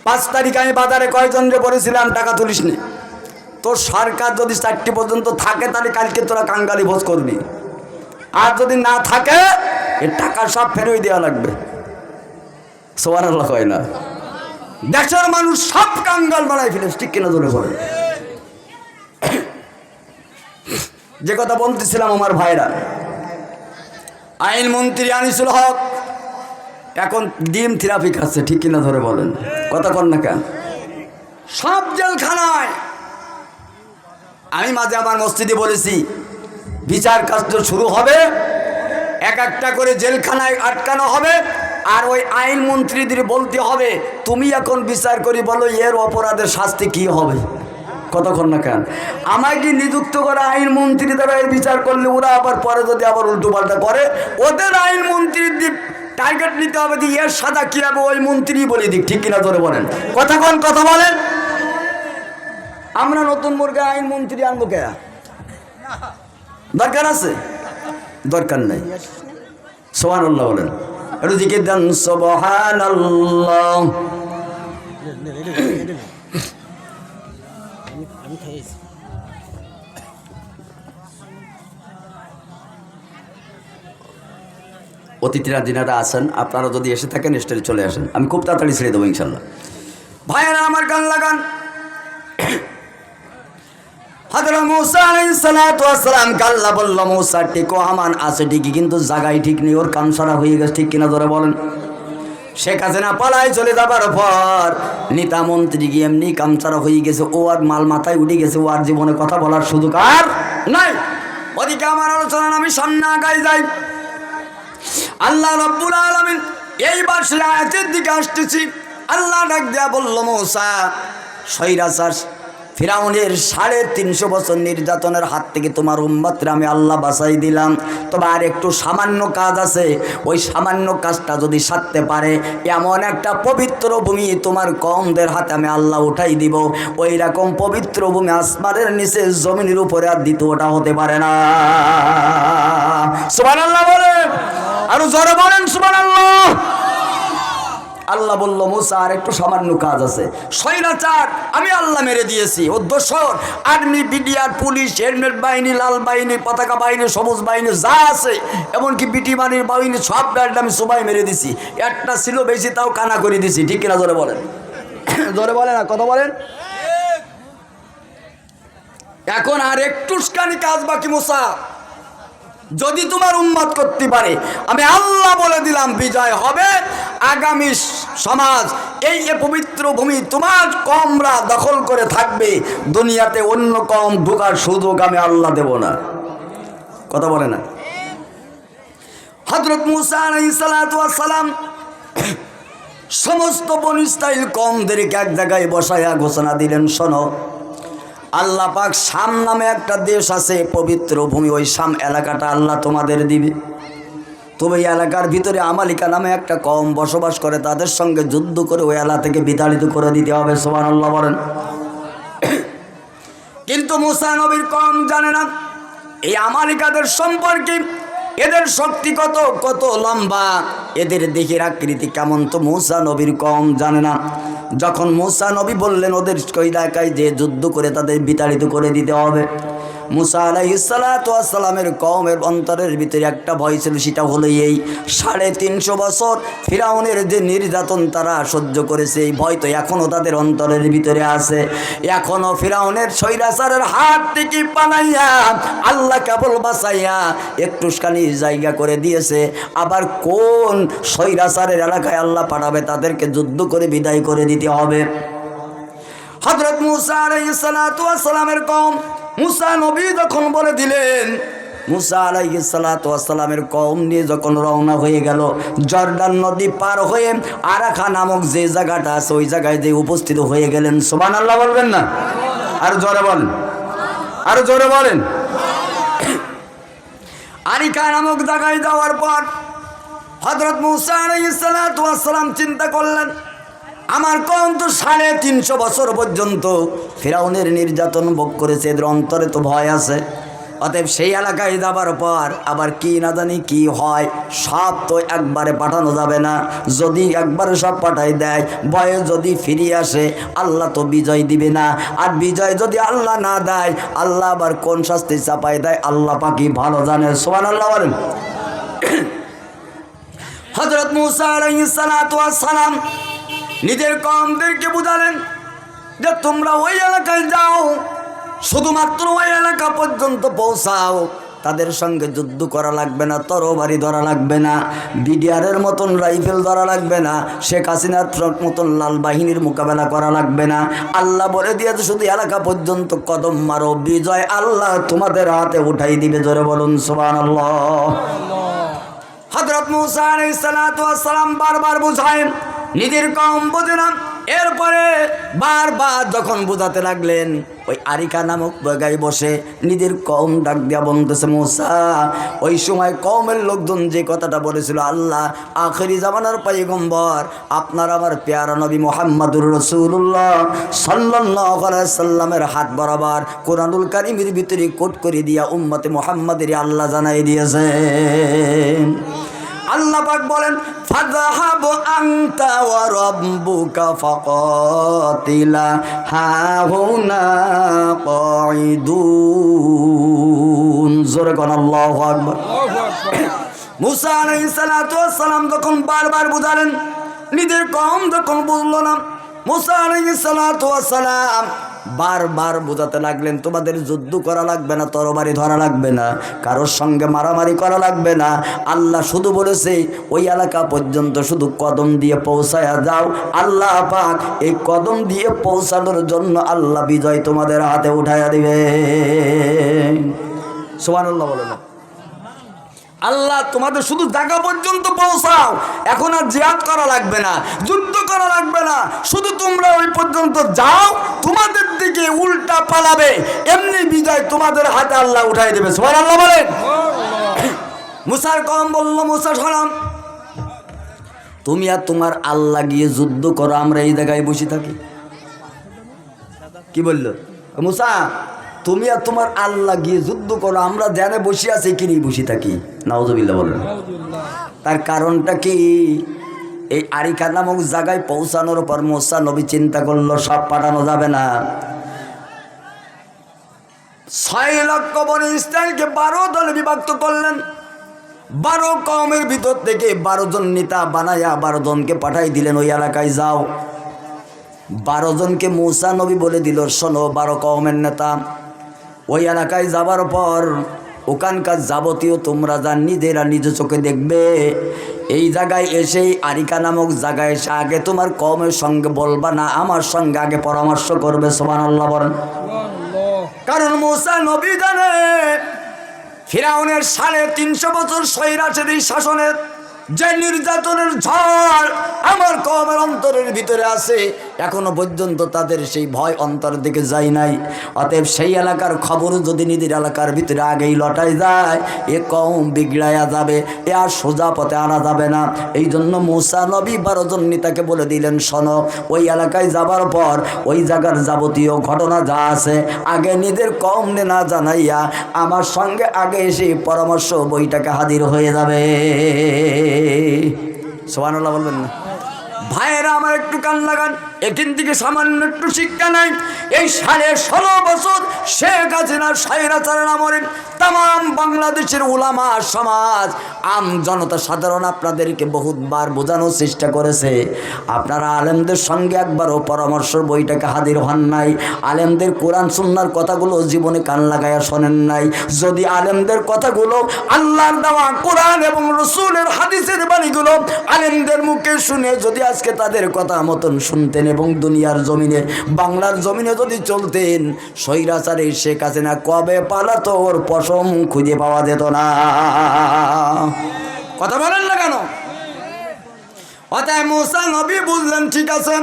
5 তারিখ আমি বাজারে কয়জনকে বলেছিলাম টাকা তুলিস নি, তোর সরকার যদি 4টি পর্যন্ত থাকে তাহলে কালকে তোরা কাঙ্গালি ভোজ করবি, আর যদি না থাকে এর টাকা সব ফেরত দেওয়া লাগবে। সুবহানাল্লাহ কয় না? দেশের মানুষ সব কাঙ্গাল বানাই ফেলেছে, ঠিক কিনা ধরে বলে? যে কথা বলতেছিলাম আমার ভাইরা, আইনমন্ত্রী আনিসুল হক এখন ডিম থেরাপি খাচ্ছে, ঠিক কিনা ধরে বলেন? কথা কন না কেন? সব জেলখানায়। আমি মাঝে আমার মসজিদে বলেছি বিচার কার্য শুরু হবে, এক একটা করে জেলখানায় আটকানো হবে, আর ওই আইনমন্ত্রীদের বলতে হবে তুমি এখন বিচার করি বলো এর অপরাধের শাস্তি কি হবে। কতক্ষণ না কেন? আমাকে নিযুক্ত করা আইনমন্ত্রী দ্বারা এর বিচার করলে ওরা আবার পরে যদি আবার উল্টো পাল্টা করে, ওদের আইনমন্ত্রীর দিক টার্গেট নিতে হবে, দিয়ে এর সাদা কি হবে ওই মন্ত্রী বলে দিক, ঠিক কিনা ধরে বলেন? কতক্ষণ কথা বলেন? আমরা নতুন মুরগা আইনমন্ত্রী আনবো কে? দরকার আছে? দরকার নাই। সুবহানাল্লাহ বলেন, একটু জিকির দেন সুবহানাল্লাহ। অতিথিরা যিনারা আছেন আপনারা যদি এসে থাকেন স্টেজে চলে আসেন, আমি খুব তাড়াতাড়ি ছেড়ে দেবো ইনশাল্লাহ। ভাইয়েরা আমার গান লাগান। হযরত মুসা আলাইহিস সালাতু ওয়াস সালাম আল্লাহ বলল মুসা টিকো আমান আছে ঠিকই, কিন্তু জায়গায় ঠিক নেই, ওর কান সারা হয়ে গেছে, ঠিক কিনা ধরে বলেন? শেখ হাসিনা পালায় চলে যাবার পর নেতা মন্ত্রী গিয়ে এমনি কামচারা হয়ে গেছে, ও আর মাল মাথায় উঠে গেছে, ও আর জীবনে কথা বলার সুযোগ আর নাই। ওদিকে আমার আলোচনা আমি সামনে আগায় যাই। আল্লাহ রাব্বুল আলামিন এইবার সে আয়াতের দিকে আসতেছি। আল্লাহ ডাক দেয়া বলল মুসা স্বৈরাচার ফিরাউনের 350 বছর নির্যাতনের হাত থেকে তোমার উম্মতরা আমি আল্লাহ বাঁচাই দিলাম, তবে আর একটু সামান্য কাজ আছে, ওই সামান্য কাজটা যদি সারতে পারে এমন একটা পবিত্র ভূমি তোমার কওমদের হাতে আমি আল্লাহ উঠাই দিব, ওই রকম পবিত্র ভূমি আসমানের নিচে জমিনের উপরে আর দ্বিতীয়টা হতে পারে না। সুবহানাল্লাহ বলেন, আরো জোরে বলেন সুবহানাল্লাহ। আল্লাহ বলল মুসা আর একটু সামান্য কাজ আছে, স্বৈরাচার আমি আল্লাহ মেরে দিয়েছি, ও দোসর আর্মি বিডিআর পুলিশ হেলমেট বাহিনী লাল বাহিনী পতাকা বাহিনী সবুজ বাহিনী যা আছে এমনকি বিটি বাহিনীর বাহিনী সব ব্যান্ড আমি সবাই মেরে দিছি, একটা ছিল বেশি তাও কানা করে দিছি, ঠিক কিনা ধরে বলেন? ধরে বলেন না কথা বলেন? এখন আর একটুখানি কাজ বাকি মুসা, যদি তোমার উম্মত করতে পারে আমি আল্লাহ বলে দিলাম বিজয় হবে। আগামী সমাজ এই পবিত্র ভূমি তোমার কমরা দখল করে থাকবে, দুনিয়াতে অন্য কম ঢোকার সুযোগ আমি আল্লাহ দেব না। কথা বলে না? হযরত মুসা আলাইহিস সালাতু ওয়াস সালাম সমস্ত বনী ইসরাইল কওমদেরকে এক জায়গায় বসায়া ঘোষণা দিলেন, শোনো আল্লাহ পাক শাম নামে একটা দেশ আছে পবিত্র ভূমি, ওই শাম এলাকাটা আল্লাহ তোমাদের দিবে, তবে এই এলাকার ভিতরে আমালিকা নামে একটা কওম বসবাস করে, তাদের সঙ্গে যুদ্ধ করে ওই এলাকা থেকে বিতাড়িত করে দিতে হবে। সুবহানাল্লাহ বলেন। কিন্তু মুসা নবীর কওম জানে না এই আমালিকাদের সম্পর্কে, এদের শক্তি কত কত লম্বা, এদের দেহের আকৃতি কেমন, তো মুসা নবীর কওম জানে না। যখন মুসা নবী বললেন ওদের এলাকায় যে যুদ্ধ করে তাদের বিতাড়িত করে দিতে হবে, মুসা আলাইহিস সালাতু ওয়াস সালামের কওমের অন্তরের ভিতরে একটা ভয় ছিল, সেটা হলো এই 350 বছর ফিরাউনের যে নির্যাতন তারা সহ্য করেছে, এই ভয় তো এখনও তাদের অন্তরের ভিতরে আছে। এখনও ফিরাউনের স্বৈরাচারের হাত থেকে পালাইয়া আল্লাহ কেবল বাঁচাইয়া একটুখানি জায়গা করে দিয়েছে, আবার কোন স্বৈরাচারের এলাকায় আল্লাহ পাঠাবে তাদেরকে যুদ্ধ করে বিদায় করে দিতে হবে। হযরত মুসা আলাইহিস সালাতু ওয়াস সালামের কওম মুসা নবী যখন বলে দিলেন, মুসা আলাইহিস সালাতু ওয়াস সালামের কওম নিয়ে যখন রওনা হয়ে গেল, জর্ডান নদী পার হয়ে আরাখা নামক যে জায়গাটা আছে ওই জায়গায় যে উপস্থিত হয়ে গেলেন। সুবহানাল্লাহ বলবেন না? আর জোরে বলেন, আর জোরে বলেন। আরিকা নামক জায়গায় যাওয়ার পর হযরত মুসা আলাইহিস সালাতু ওয়াস সালাম চিন্তা করলেন, আমার কওম তো 350 বছর পর্যন্ত ফিরাউনের নির্যাতন ভোগ করেছে, এদের অন্তরে তো ভয় আছে। অতএব সেই এলাকায় যাবার পর আবার কি না জানি কি হয়, সব তো একবারে পাঠানো যাবে না। যদি একবারে সব পাঠাই দেয়, ভয়ে যদি ফিরিয়ে আসে, আল্লাহ তো বিজয় দিবে না। আর বিজয় যদি আল্লাহ না দেয়, আল্লাহ আবার কোন শাস্তি চাপাই দেয় আল্লাহ পাকই ভালো জানেন। সুবহানাল্লাহ বলেন। হযরত মুসা আলাইহিস সালাতু ওয়াস সালাম নিজের কওমদেরকে বুঝালেন যে তোমরা ওই এলাকায় যাও, শুধুমাত্র ওই এলাকা পর্যন্ত পৌঁছাও, তাদের সঙ্গে যুদ্ধ করা লাগবে না, তরবারি ধরা লাগবে না, বিডিআরের মতন রাইফেল ধরা লাগবে না, শেখ হাসিনার মতন লাল বাহিনীর মোকাবেলা করা লাগবে না। আল্লাহ বলে দিয়েছে শুধু এলাকা পর্যন্ত কদম মারো, বিজয় আল্লাহ তোমাদের হাতে উঠাই দিবে। জোরে বলুন সুবহানাল্লাহ। হযরত মুসা আলাইহিস সালাতু ওয়াস সালাম বারবার বুঝায়েন, নিজের কওম বোঝে না। এরপরে বারবার যখন বোঝাতে লাগলেন, ওই আরিকা নামক জায়গায় বসে নিজের কওম ডাক দিয়া বলতেছে, মুসা ওই সময় কওমের লোকজন যে কথাটা বলেছিল, আল্লাহ আখেরি জামানার পয়গম্বর আপনার আমার পেয়ারা নবী মুহাম্মদুর রাসূলুল্লাহ সাল্লাল্লাহু আলাইহি সাল্লামের হাত বরাবর কোরআনুল কারীমের ভিতরে কোট করে দিয়া উম্মতে মুহাম্মাদের আল্লাহ জানাই দিয়েছেন। আল্লাহ পাক বলেন, ফাযহাব আনতা ওয়া রাব্বুকা ফাকাতিলা হাহুনা কাঈদুন। জোরে কোন আল্লাহু আকবার। মুসা আলাইহিস সালাতু ওয়াস সালাম যখন বারবার বুঝালেন, নিজের কওম যখন বুঝলো না, মুসা আলাইহিস সালাতু ওয়াস সালাম বারবার বোঝাতে লাগলেন, তোমাদের যুদ্ধ করা লাগবে না, তরবারি ধরা লাগবে না, কারোর সঙ্গে মারামারি করা লাগবে না। আল্লাহ শুধু বলেছে ওই এলাকা পর্যন্ত শুধু কদম দিয়ে পৌঁছায়া যাও, আল্লাহ পাক এই কদম দিয়ে পৌঁছানোর জন্য আল্লাহ বিজয় তোমাদের হাতে উঠাইয়া দিবে। সুবহানাল্লাহ বলে না? আল্লাহ তোমাদের শুধু জায়গা পর্যন্ত পৌঁছাও, এখন আর জিহাদ করা লাগবে না, যুদ্ধ করা লাগবে না, শুধু তোমরা ওই পর্যন্ত যাও, তোমাদের দিকে উল্টা পালাবে, এমনি বিজয় তোমাদের হাতে আল্লাহ উঠাই দেবে। সুবহানাল্লাহ বলেন। মুসার কওম বলল, মুসা সালাম তুমি আর তোমার আল্লাহ গিয়ে যুদ্ধ করো, আমরা এই জায়গায় বসে থাকি। কি বললো মুসা? তুমি আর তোমার আল্লাহ গিয়ে যুদ্ধ করো, আমরা ধ্যানে বসে আছি কি নিয়ে বসে থাকি? নাউজুবিল্লাহ বলেন। তার কারণটা কি? এই আরিকা নামক জায়গায় পৌঁছানোর পর মুসা নবী চিন্তা করলো সব পাঠানো যাবে না। 6 লক্ষ বনি ইসরাইলকে 12 দলে বিভক্ত করলেন। 12 কওমের ভিতর থেকে 12 জন নেতা বানায়া 12 জনকে পাঠাই দিলেন, ওই এলাকায় যাও। 12 জনকে মুসা নবী বলে দিল, শোনো 12 কওমের নেতা, ওই এলাকায় যাবার পর ওখানকার যাবতীয় তোমরা যা নিজেরা নিজ চোখে দেখবে, এই জায়গায় এসেই আরিকা নামক জায়গায় এসে আগে তোমার কওমের সঙ্গে বলবা না, আমার সঙ্গে আগে পরামর্শ করবে। সুবহানাল্লাহ বলেন। কারণ মুসা নবী জানে ফিরাউনের 350 বছর স্বৈরাচারী শাসনের যে নির্যাতনের ঝড় আমার কওমের অন্তরের ভিতরে আছে, এখনো পর্যন্ত তাদের সেই ভয় অন্তর দিকে যায় নাই। অতএব সেই এলাকার খবর যদি নিজের এলাকার ভিতরে আগেই লটাই যায়, এ কওম বিগড়াইয়া যাবে, এ আর সোজা পথে আনা যাবে না। এই জন্য মুসা নবী 12 জন নেতাকে বলে দিলেন, শোনো ওই এলাকায় যাবার পর ওই জায়গার যাবতীয় ঘটনা যা আছে আগে নিজের কওম না জানাইয়া আমার সঙ্গে আগে এসে পরামর্শ বইটাকে হাজির হয়ে যাবে। সুবহানাল্লাহ বলবেন না? ভাইয়েরা আমার একটু কান লাগান, এখান থেকে সামান্য একটু শিক্ষা নাই। এই 16.5 বছর শেখ হাসিনার স্বৈরাচারের আমলে তাম বাংলাদেশের উলামা সমাজ, আম জনতা সাধারণ আপনাদেরকে বহুতবার বোঝানোর চেষ্টা করেছে, আপনারা আলেমদের সঙ্গে একবারও পরামর্শ বইটাকে হাজির হন নাই, আলেমদের কোরআন সুন্নাহর কথাগুলো জীবনে কান লাগাইয়া শোনেন নাই। যদি আলেমদের কথাগুলো আল্লাহর দেওয়া কোরআন এবং রসুলের হাদিসের বাণীগুলো আলেমদের মুখে শুনে যদি আজকে তাদের কথা মতন শুনতেন এবং দুনিয়ার জমিনে বাংলার জমিনে যদি চলতেন, স্বৈরাচারী শেখ হাসিনা কবে পালাতো ওর পশম খুঁজে পাওয়া যেত না। কথা বলেন না কেন? অতএব মুসা নবী বুঝলেন ঠিক আছে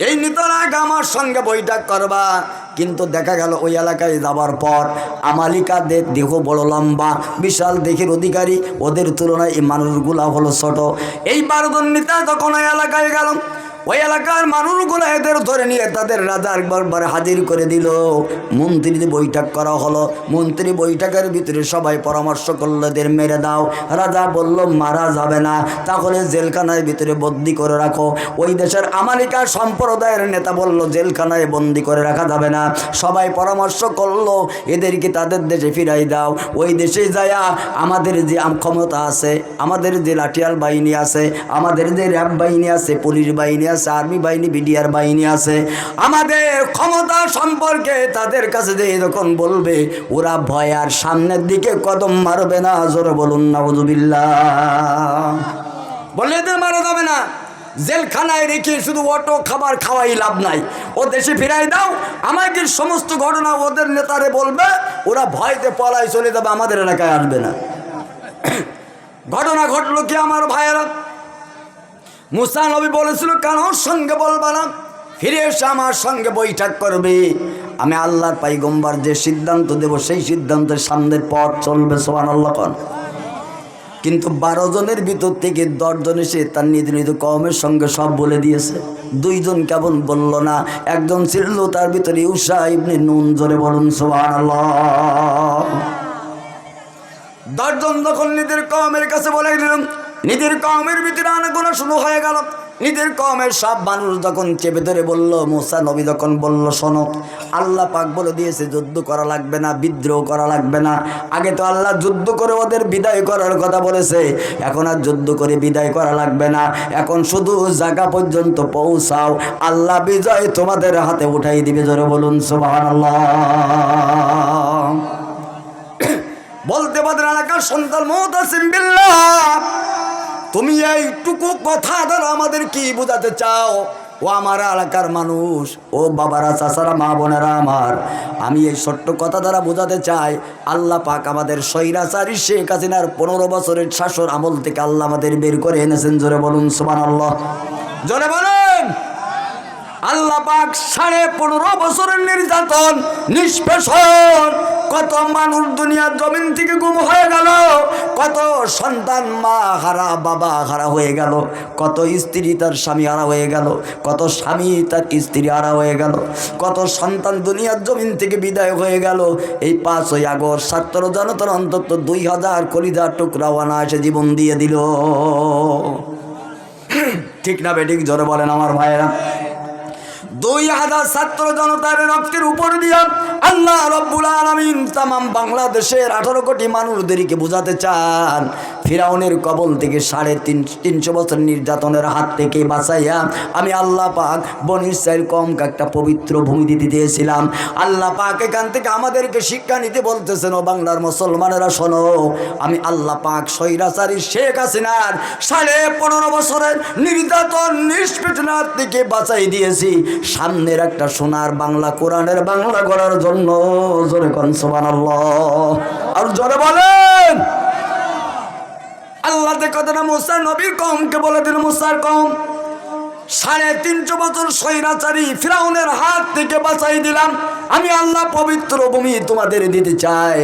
এই নিতর আগে আমার সঙ্গে বৈঠক করবা। কিন্তু দেখা গেল ওই এলাকায় যাবার পর আমালিকাদের দেহ বড় লম্বা, বিশাল দেহের অধিকারী, ওদের তুলনায় এই মানুষগুলা হলো ছোট। এই 12 জন নেতা যখন ওই এলাকায় গেল, ওই এলাকার মানুষগুলো এদের ধরে নিয়ে তাদের রাজার দরবারে হাজির করে দিল। মন্ত্রীদের বৈঠক করা হলো। মন্ত্রী বৈঠকের ভিতরে সবাই পরামর্শ করলো এদের মেরে দাও। রাজা বলল মারা যাবে না, তাহলে জেলখানার ভিতরে বন্দি করে রাখো। ওই দেশের আমালিকা সম্প্রদায়ের নেতা বলল জেলখানায় বন্দি করে রাখা যাবে না। সবাই পরামর্শ করলো এদেরকে তাদের দেশে ফিরাই দাও। ওই দেশে যায়া আমাদের যে ক্ষমতা আছে, আমাদের যে লাঠিয়াল বাহিনী আছে, আমাদের যে র্যাব বাহিনী আছে, পুলিশ বাহিনী আছে, আর্মি বাহিনী, বিডিআর বাহিনী আছে, আমাদের ক্ষমতা সম্পর্কে তাদের কাছে যে যখন বলবে ওরা ভয় আর সামনের দিকে কদম মারবে না। জোরে বলুন নাউযুবিল্লাহ। বললে তো মারা যাবে না, জেলখানায় রেখে শুধু অটো খাবার খাওয়াই লাভ নাই, ও দেশে ফিরাই দাও। আমাদের সমস্ত ঘটনা ওদের নেতারে বলবে, ওরা ভয়তে পলাই চলে যাবে, আমাদের এলাকায় আসবে না। ঘটনা ঘটলো কি আমার ভাইয়েরা? মুসা নবী বলেছিল কেন সঙ্গে বলবা না, ফিরে এসে আমার সঙ্গে বৈঠক করবে। আমি আল্লাহর পয়গম্বর যে সিদ্ধান্ত দেব সেই সিদ্ধান্তের সামনের পথ চলবে। সুবহানাল্লাহ। কিন্তু 12 জনের ভিতর থেকে 10 জন এসে তার নিজ নিজ কওমের সঙ্গে সব বলে দিয়েছে। 2 জন কেমন বলল না, একজন ছিল তার ভিতরে ইউশা ইবনে নুন। জোরে বলুন সুবহানাল্লাহ। 10 জন যখন নিজের কওমের কাছে বলে দিলেন, নিজের কওমের ভিতরে আনাগোনা শুরু হয়ে গেল। নিজের কওমের সব মানুষ যখন চেপে ধরে বলল, মুসা নবী যখন বলল শোনো, আল্লাহ পাক বলে দিয়েছে যুদ্ধ করা লাগবে না, বিদ্রোহ করা লাগবে না। আগে তো আল্লাহ যুদ্ধ করে ওদের বিদায় করার কথা বলেছে, এখন আর যুদ্ধ করে বিদায় করা লাগবে না। এখন শুধু জায়গা পর্যন্ত পৌঁছাও, আল্লাহ বিজয় তোমাদের হাতে উঠাই দিবে। জোরে বলুন সুবহানাল্লাহ। বলতে পারেন এলাকার সন্তান মুতাসিম বিল্লাহ, তুমি এইটুকু কথা দ্বারা আমাদের কি বোঝাতে চাও? ও আমার এলাকার মানুষ, ও বাবারা, চাচারা, মা বোনেরা আমার, আমি এই ছোট্ট কথা দ্বারা বোঝাতে চাই আল্লাহ পাক আমাদের স্বৈরাচারী শেখ হাসিনার 15 বছরের শাসন আমল থেকে আল্লাহ আমাদের বের করে এনেছেন। জোরে বলুন সুবহানাল্লাহ। জোরে বলুন। আল্লাহ পাক 15.5 বছরের নির্যাতন, নিষ্পেষণ, কত মানুষ দুনিয়ার জমিন থেকে গুম হয়ে গেল, কত সন্তান মা হারা, বাবা হারা হয়ে গেল, কত স্ত্রী তার স্বামী হারা হয়ে গেল, কত স্বামী তার স্ত্রী হারা হয়ে গেল, কত সন্তান দুনিয়ার জমিন থেকে বিদায় হয়ে গেল। এই 5ই আগস্ট ছাত্র জনতার অন্তত 2000 কলিজার টুকরা অনায়াসে জীবন দিয়ে দিল। ঠিক না বেঠিক? জোরে বলেন আমার ভাইয়েরা। 2000 ছাত্র জনতার রক্তের উপর দিয়ে আল্লাহ রব্বুল আলামিন তামাম বাংলাদেশের 18 কোটি মানুষদেরকে বোঝাতে চান, ফিরাউনের কবল থেকে 350 বছর নির্যাতনের হাত থেকে বাঁচাইয়া আমি আল্লাহ পাক বনী ইসরাইল কওমকে একটা পবিত্র ভূমি দিতে দিয়েছিলাম। আল্লাহ পাক এখান থেকে আমাদেরকে শিক্ষা নিতে বলতেছেন, ও বাংলার মুসলমানেরা শোনো, আমি আল্লাহ পাক স্বৈরাচারী শেখ হাসিনার 15.5 বছরের নির্যাতন, নিষ্পেষণার থেকে বাঁচাই দিয়েছি সামনের একটা সোনার বাংলা, কোরআনের বাংলা করার জন্য। জোরে কোন সুবহানাল্লাহ। আর জোরে বলেন। আল্লাহ যে কথাটা মুসা নবীর কওমকে বলে দিল, মুসার কওম 350 বছর স্বৈরাচারী ফিরাউনের হাত থেকে বাঁচাই দিলাম, আমি আল্লাহ পবিত্র ভূমি তোমাদের দিতে চাই।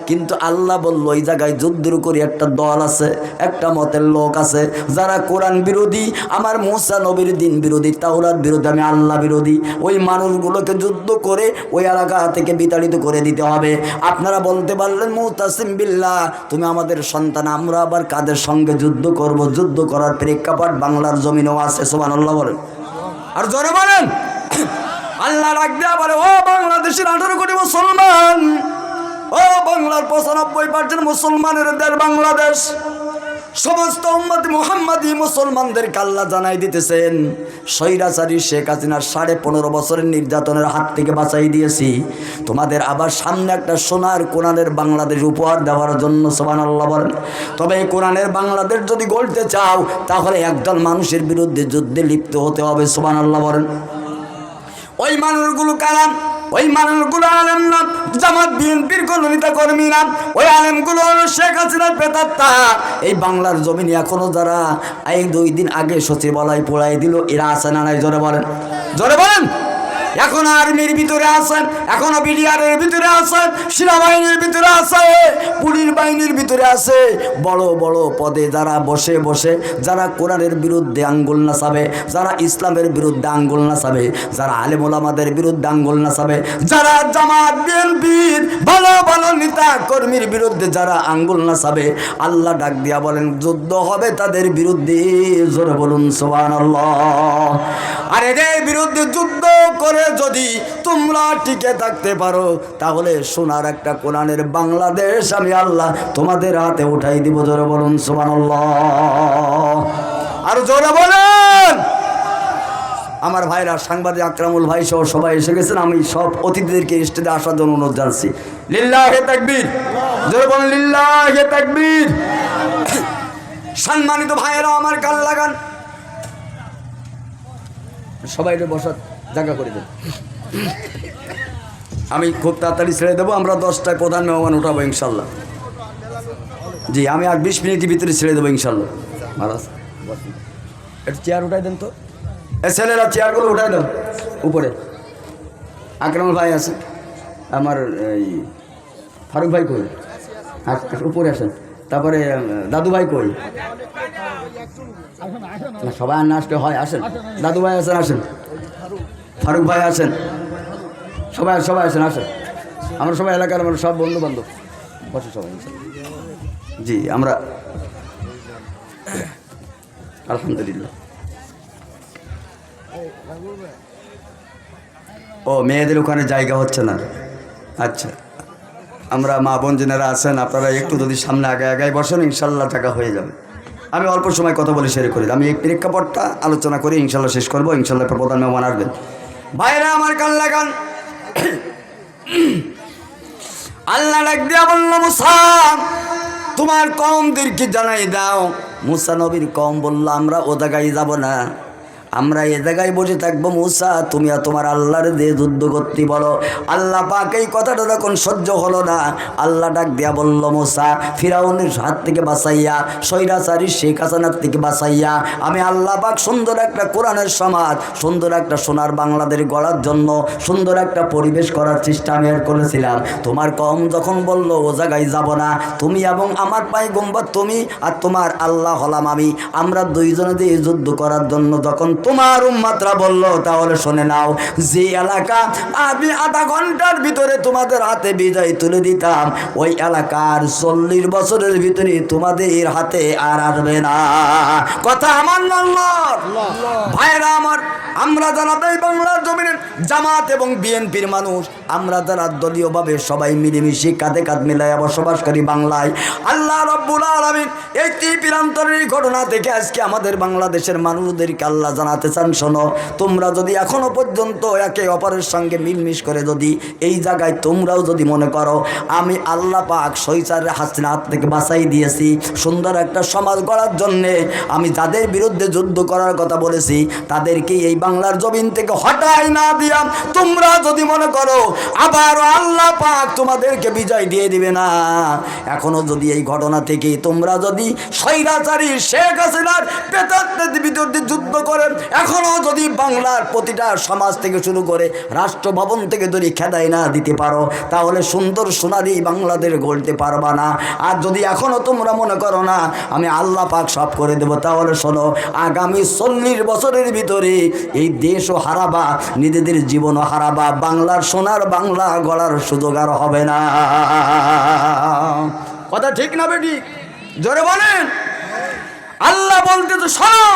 কিন্তু আল্লাহ বলল ওই জায়গায় যুদ্ধের করে একটা দল আছে, একটা মতের লোক আছে যারা কোরআন বিরোধী, আমার মুসা নবীর দিন বিরোধী, তাওরাত বিরোধী, আমি আল্লাহ বিরোধী। ওই মানুষগুলোকে যুদ্ধ করে ওই এলাকা থেকে বিতাড়িত করে দিতে হবে। আপনারা বলতে পারলেন মুতাসিম বিল্লাহ, তুমি আমাদের সন্তান, আমরা আবার কাদের সঙ্গে যুদ্ধ করব? যুদ্ধ করার প্রেক্ষাপট বাংলার জমিনেও আছে। সুবহানাল্লাহ বলেন। আর জোরে বলেন। আল্লাহ ডাক দেয়া বলে, ও বাংলাদেশের 18 কোটি মুসলমান, ও বাংলার 95% মুসলমানের দেশ বাংলাদেশ, সমস্ত উম্মত মুহাম্মাদি মুসলমানদেরকে আল্লাহ জানাই দিতেছেন, স্বৈরাচারী শেখ হাসিনার 15.5 বছরের নির্যাতনের হাত থেকে বাঁচাই দিয়েছি, তোমাদের আবার সামনে একটা সোনার কোরআনের বাংলাদেশ উপহার দেওয়ার জন্য। সুবহানাল্লাহ বলেন। তবে এই কোরআনের বাংলাদেশ যদি গড়তে চাও, তাহলে একদল মানুষের বিরুদ্ধে যুদ্ধে লিপ্ত হতে হবে। সুবহানাল্লাহ বলেন। ওই মানুষগুলো কারা? ওই মানুষগুলো আলেম না, জামাত বিএনপির কোনো নেতা কর্মী না, ওই আলেমগুলো হলো শেখ হাসিনার প্রেতাত্মা। এই বাংলার জমিনে এখনো যারা এই 2 দিন আগে সচিবালয় পোড়াই দিল, এরা আছে না নাই? জোরে বলেন, জোরে বলেন। এখন আর্মির ভিতরে আছেন, এখনো বিডিআরের ভিতরে আছেন, সেনাবাহিনীর ভিতরে আছে, পুলিশ বাহিনীর ভিতরে আছে। বড় বড় পদে যারা বসে বসে যারা কোরআনের বিরুদ্ধে আঙ্গুল নাচাবে, যারা ইসলামের বিরুদ্ধে আঙ্গুল নাচাবে, যারা আলেম ওলামাদের বিরুদ্ধে আঙ্গুল নাচাবে, যারা জামাত বিএনপির ভালো ভালো নেতা কর্মীর বিরুদ্ধে যারা আঙ্গুল নাচাবে, আল্লাহ ডাক দিয়া বলেন যুদ্ধ হবে তাদের বিরুদ্ধে। জোরে বলুন সুবহানাল্লাহ। আর এদের বিরুদ্ধে যুদ্ধ করে যদি তোমরা টিকে থাকতে পারো, তাহলে সোনার একটা কোরআনের বাংলাদেশ আমি আল্লাহ তোমাদের হাতে উঠাই দিব। জোরে বলুন সুবহানাল্লাহ। আর জোরে বলেন। আমার ভাইরা, সাংবাদিক আকরামুল ভাই সহ সবাই এসে গেছেন। আমি সব অতিথিদেরকে স্টেজে আসার জন্য অনুরোধ জানাচ্ছি। লিল্লাহে তাকবীর। জোরে বলেন লিল্লাহে তাকবীর। সম্মানিত ভাইয়েরা, আমার কান লাগান, সবাই বসার জায়গা করে দেন। আমি খুব তাড়াতাড়ি ছেড়ে দেবো। আমরা 10টায় প্রধান মেহমান উঠাবো ইনশাল্লাহ। জি, আমি আর 20 মিনিটের ভিতরে ছেড়ে দেবো ইনশাল্লাহ। মহারাজ একটু চেয়ার উঠাই দেন তো, ছেলেরা চেয়ারগুলো উঠাই দেন উপরে। আকরামুল ভাই আছে, আমার এই ফারুক ভাই কই, উপরে আসেন। তারপরে দাদু ভাই কই, সবাই আর না আসলে হয়, আসেন। দাদু ভাই আছেন, আসেন। ফারুক ভাই আছেন, সবাই সবাই আসেন, আসেন। আমরা সবাই এলাকার আমরা সব বন্ধু বান্ধব বসে সবাই। জি, আমরা আলহামদুলিল্লাহ। ও, মেয়েদের ওখানে জায়গা হচ্ছে না। আচ্ছা, আমরা মা বোন যেনারা আছেন, আপনারা একটু যদি সামনে আগে আগায় বসেন, ইনশাল্লাহ টাকা হয়ে যাবে। আমি অল্প সময় কথা বলে শেয়ার করি। আমি এই প্রেক্ষাপটটা আলোচনা করে ইনশাল্লাহ শেষ করবো। ইনশাল্লাহ প্রধান মেহমান আসবেন। ভাইরা আমার কান লাগান। আল্লাহ ডাক দিয়া বলল, মুসা তোমার কওমদেরকে জানাই দাও। মুসা নবীর কওম বলল, আমরা ও জায়গায় যাব না, আমরা এ জায়গায় বসে থাকবো। মুসা তুমি আর তোমার আল্লাহর দিয়ে যুদ্ধ করতে বলো। আল্লাহ পাক এই কথাটা যখন সহ্য হলো না, আল্লাহ ডাক দিয়া বলল, মুসা ফিরাউনের হাত থেকে বাঁচাইয়া, স্বৈরাচারী শেখ হাসিনার থেকে বাঁচাইয়া আমি আল্লাহ পাক সুন্দর একটা কোরআনের সমাজ, সুন্দর একটা সোনার বাংলাদেশ গড়ার জন্য সুন্দর একটা পরিবেশ করার চেষ্টা আমি করেছিলাম। তোমার কম যখন বলল ও জায়গায় যাব না, তুমি এবং আমার পয়গম্বর তুমি আর তোমার আল্লাহ হলাম আমি, আমরা দুইজনে দিয়ে যুদ্ধ করার জন্য যখন তোমার উম্মাতরা বলল, তাহলে শুনে নাও, যে এলাকা আমি আধা ঘন্টার ভিতরে তোমাদের হাতে বিজয় তুলে দিতাম, ওই এলাকার 40 বছরের ভিতরে তোমাদের হাতে আর আসবে না। কথা আমার আল্লাহর ভাইরা আমার, আমরা যারা এই বাংলার জমিনের জামাত এবং বিএনপির মানুষ, আমরা যারা দলীয়ভাবে সবাই মিলেমিশে কাঁধে কাঁধ মিলাইয়া বসবাসকারী বাংলায়, আল্লাহ রাব্বুল আলামিন এই প্রান্তরের ঘটনা থেকে আজকে আমাদের বাংলাদেশের মানুষদেরকে আল্লাহ জানাতে চান, শোনো, তোমরা যদি এখনো পর্যন্ত একে অপরের সঙ্গে মিলমিশ করে যদি এই জায়গায় তোমরাও যদি মনে করো আমি আল্লাহ পাক স্বৈরাচার হাসিনার হাত থেকে বাঁচাই দিয়েছি, সুন্দর একটা সমাজ গড়ার জন্যে আমি যাদের বিরুদ্ধে যুদ্ধ করার কথা বলেছি তাদেরকে এই বাংলার জমিন থেকে হটাই না দিয়া তোমরা যদি মনে করো আবার আল্লাহ পাক তোমাদেরকে বিজয় দিয়ে দিবে না, এখনো যদি এই ঘটনা থেকে তোমরা যদি স্বৈরাচারী শেখ হাসিনার প্রেতাত্মার বিরুদ্ধে যুদ্ধ করেন, এখনো যদি বাংলার প্রতিটা সমাজ থেকে শুরু করে রাষ্ট্রভবন থেকে যদি খেদাই না দিতে পারো, তাহলে সুন্দর সোনালি বাংলাদেশ গড়তে পারবা না। আর যদি এখনো তোমরা মনে করো না আমি আল্লাহ পাক সব করে দেব, তাহলে শোনো, আগামী 40 বছরের ভিতরে এই দেশও হারাবা, নিজেদের জীবনও হারাবা, বাংলার সোনার বাংলা গড়ার সুযোগ আর হবে না। কথা ঠিক না বেটি? জোরে বলেন। আল্লাহ বলতে তো শোনো,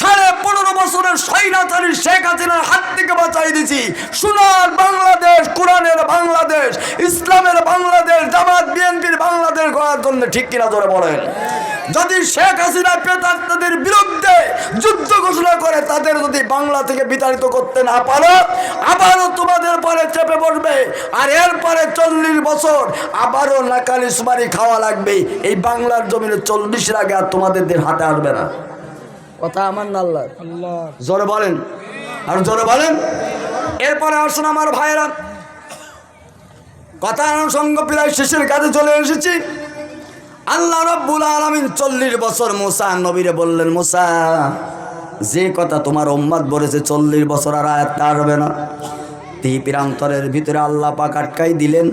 15.5 বছরের স্বৈরাচারী শেখ হাসিনার হাত থেকে বাঁচাই দিছি সোনার বাংলাদেশ, কোরআনের বাংলাদেশ, ইসলামের বাংলাদেশ, জামাত বিএনপির বাংলাদেশ গড়ার জন্য। ঠিক কিনা জোরে বলেন। যদি শেখ হাসিনা প্রেতাত্মাদের বিরুদ্ধে যুদ্ধ ঘোষণা করে তাদের যদি বাংলা থেকে বিতাড়িত করতে না পারো, আবারও তোমাদের পরে চেপে বসবে, আর এরপরে 40 বছর আবারও নাকালি সুমারি খাওয়া লাগবে। এই বাংলার জমিনে 40-এর আগে আর তোমাদের হাতে আসবে না। কথা আমার না আল্লাহ জোরে বলেন, আর জোরে বলেন। এরপরে আসুন আমার ভাইরা, কথা সঙ্গ প্রায় শেষের কাছে চলে এসেছি। আল্লাহ রাব্বুল আলামিন 40 বছর মুসা নবীরে বললেন, মুসা যে কথা তোমার উম্মত বলেছে 40 বছর আর আয়াতটা আসবে না। এই প্রান্তরের ভিতরে আল্লাহ পাক আটকাই দিলেন।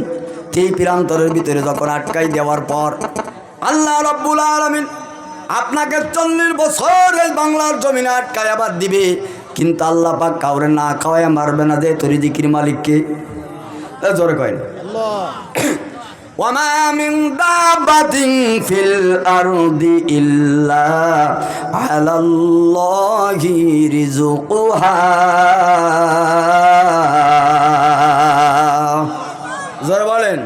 এই প্রান্তরের ভিতরে যখন আটকাই দেওয়ার পর আল্লাহ রাব্বুল আলামিন আপনাকে 40 বছর এই বাংলার জমিনে আটকায় আবার দিবে, কিন্তু আল্লাহ পাক কাউরে না খাওয়ায় মারবে না। যে তোর রিজিকের মালিককে জোরে কয় আল্লাহ। ওয়ামা মিন দাবাতিন ফিল আরদি ইল্লা আলাল্লাহি রিজকুহা। জোরে বলেন।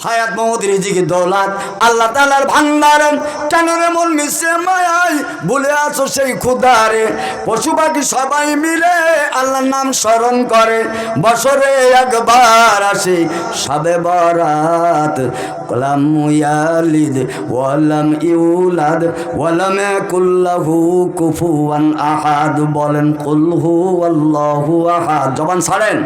হায়াত মহৎ রিজিকি দৌলত আল্লাহ তাআলার ভান্ডারে, কেনরে মন মিশে মায়ায় ভুলে আছো সেই খুদারে। পশু পাখি সবাই মিলে আল্লাহর নাম স্মরণ করে, বছরে একবার আসে শবে বরাত। লাম ইয়ালিদ ওয়ালাম ইউলাদ ওয়ালাম ইয়াকুল লাহু কুফুয়ান আহাদ। বলেন কুল হুয়াল্লাহু আহাদ। জবান ছাড়েন।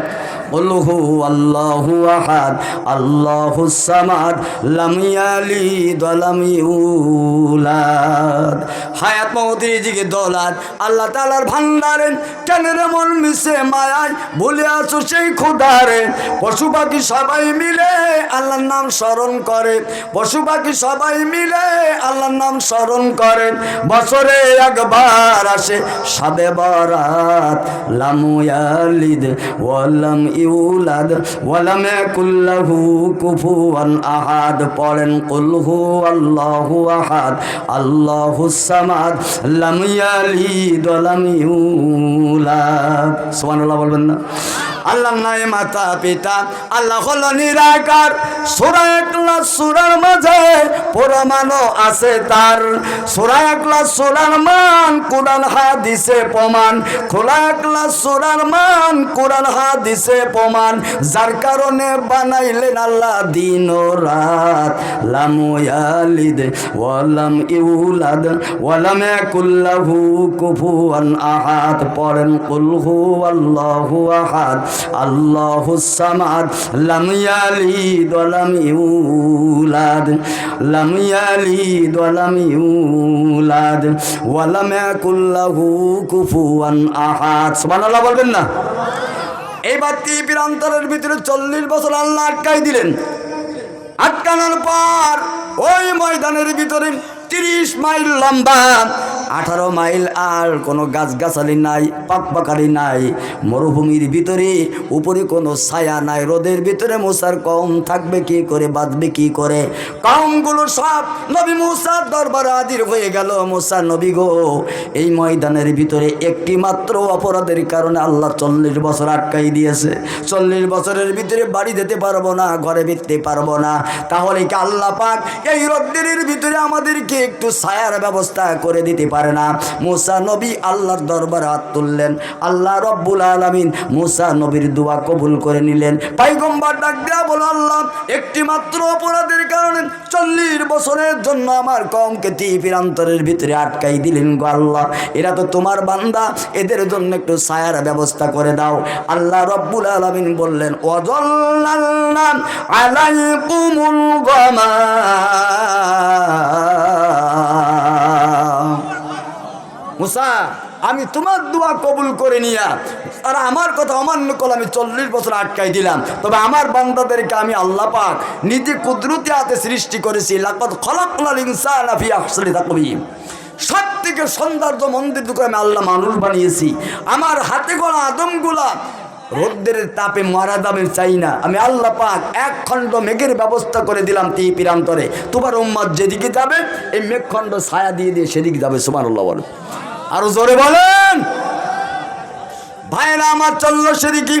কুল হুয়াল্লাহু আহাদ আল্লাহুস সামাদ লাম ইয়ালিদ ওয়ালাম ইউলাদ। হায়াত মওত রিজিকি দৌলত আল্লাহ তাআলার ভান্ডারে, কেনরে মন মিশে মায়ায় ভুলে আছো সেই খোদারে। পশু পাখি সবাই মিলে আল্লাহর নাম স্মরণ করে, পশু পাখি সবাই মিলে আল্লাহর নাম স্মরণ করে, বছরে একবার আসে শবে বরাত। লাম ইয়ালিদ ওয়ালাম ইউলাদ ওয়ালাম ইয়াকুল লাহু কুফুয়ান আহাদ। পড়েন কুল হুয়াল্লাহু আহাদ আল্লাহুস সামাদ লাম ইয়ালিদ ওয়ালাম ইউলাদ। সুবহানাল্লাহ বলবেন না? আল্লাহ নাই মাতা পিতা, আল্লাহ হলো নিরাকার। সূরা ইখলাস সূরার মাঝে প্রমাণও আছে তার। সূরা ইখলাস সূরার মান কুরআন হাদিসে প্রমাণ। সূরা ইখলাস সূরার মান কুরআন হাদিসে প্রমাণ। যার কারণে বানাইলেন আল্লাহ দিন ও রাত। লাম ইয়ালিদ ওয়ালাম ইউলাদ ওয়ালাম ইয়াকুল লাহু কুফুয়ান আহাদ। পড়েন কুল হুয়াল্লাহু আহাদ আল্লাহুস সামাদ লাম ইয়ালিদ ওয়ালাম ইউলাদ লাম ইয়ালিদ ওয়ালাম ইউলাদ ওয়ালাম ইয়াকুল লাহু কুফুয়ান আহাদ। সুবহানাল্লাহ বলবেন না? এইবার এই প্রান্তরের ভিতরে 40 বছর আল্লাহ আটকাই দিলেন। আটকানোর পর ওই ময়দানের ভিতরে 30 মাইল লম্বা, 18 মাইল আর কোনো গাছগাছালি নাই, পাকপাকারি নাই, মরুভূমির ভিতরে, উপরে কোনো ছায়া নাই। রোদের ভিতরে মুসার কওম থাকবে কি করে, বাঁচবে কি করে? কওমগুলো সব নবী মুসার দরবারে হাজির হয়ে গেল। মুসা নবী গো, এই ময়দানের ভিতরে একটি মাত্র অপরাধের কারণে আল্লাহ 40 বছর আটকাই দিয়েছে। 40 বছরের ভিতরে বাড়ি যেতে পারবো না, ঘরে ফিরতে পারবো না। তাহলে কি আল্লাহ পাক এই রোদ্রের ভিতরে আমাদেরকে একটু ছায়ার ব্যবস্থা করে দিতে পারে না? মুসা নবী আল্লাহর দরবারে হাত তুললেন। আল্লাহ রব্বুল আলামিন মুসা নবীর দোয়া কবুল করে নিলেন। পয়গম্বর ডাক দেয়া বলো, আল্লাহ একটি মাত্র অপরাধের কারণে 40 বছরের জন্য আমার কওমকে প্রান্তরের ভিতরে আটকাই দিলেন গো আল্লাহ। এরা তো তোমার বান্দা, এদের জন্য একটু ছায়ার ব্যবস্থা করে দাও। আল্লাহ রব্বুল আলামিন বললেন, ওয়াযাল্লালনা আলাইকুমুল গামাম। মুসা, আমি তোমার দোয়া কবুল করে নিয়া আর আমার কথা অমান্য করলে আমি 40 বছর আটকাই দিলাম। তবে আমার বান্দাদেরকে আমি আল্লাহ পাক নিজে কুদরতি হাতে সৃষ্টি করেছি। লাকাদ খালাকনাল ইনসানা ফি আহসানি তাকওয়িম। সব থেকে সৌন্দর্য মন্দির দুটো আমি আল্লাহ মানুষ বানিয়েছি। আমার হাতে গড়া আদমগুলা রোদ্রের তাপে মারা যাবে চাই না। আমি আল্লাহ পাক 1 খণ্ড মেঘের ব্যবস্থা করে দিলাম প্রান্তরে। তোমার উম্মত যেদিকে যাবে এই মেঘখণ্ড ছায়া দিয়ে দিয়ে সেদিকে যাবে। সুবহানাল্লাহ বলেন, আরো জোরে বলেন। ভাইরা আমার চলল সেদিকে।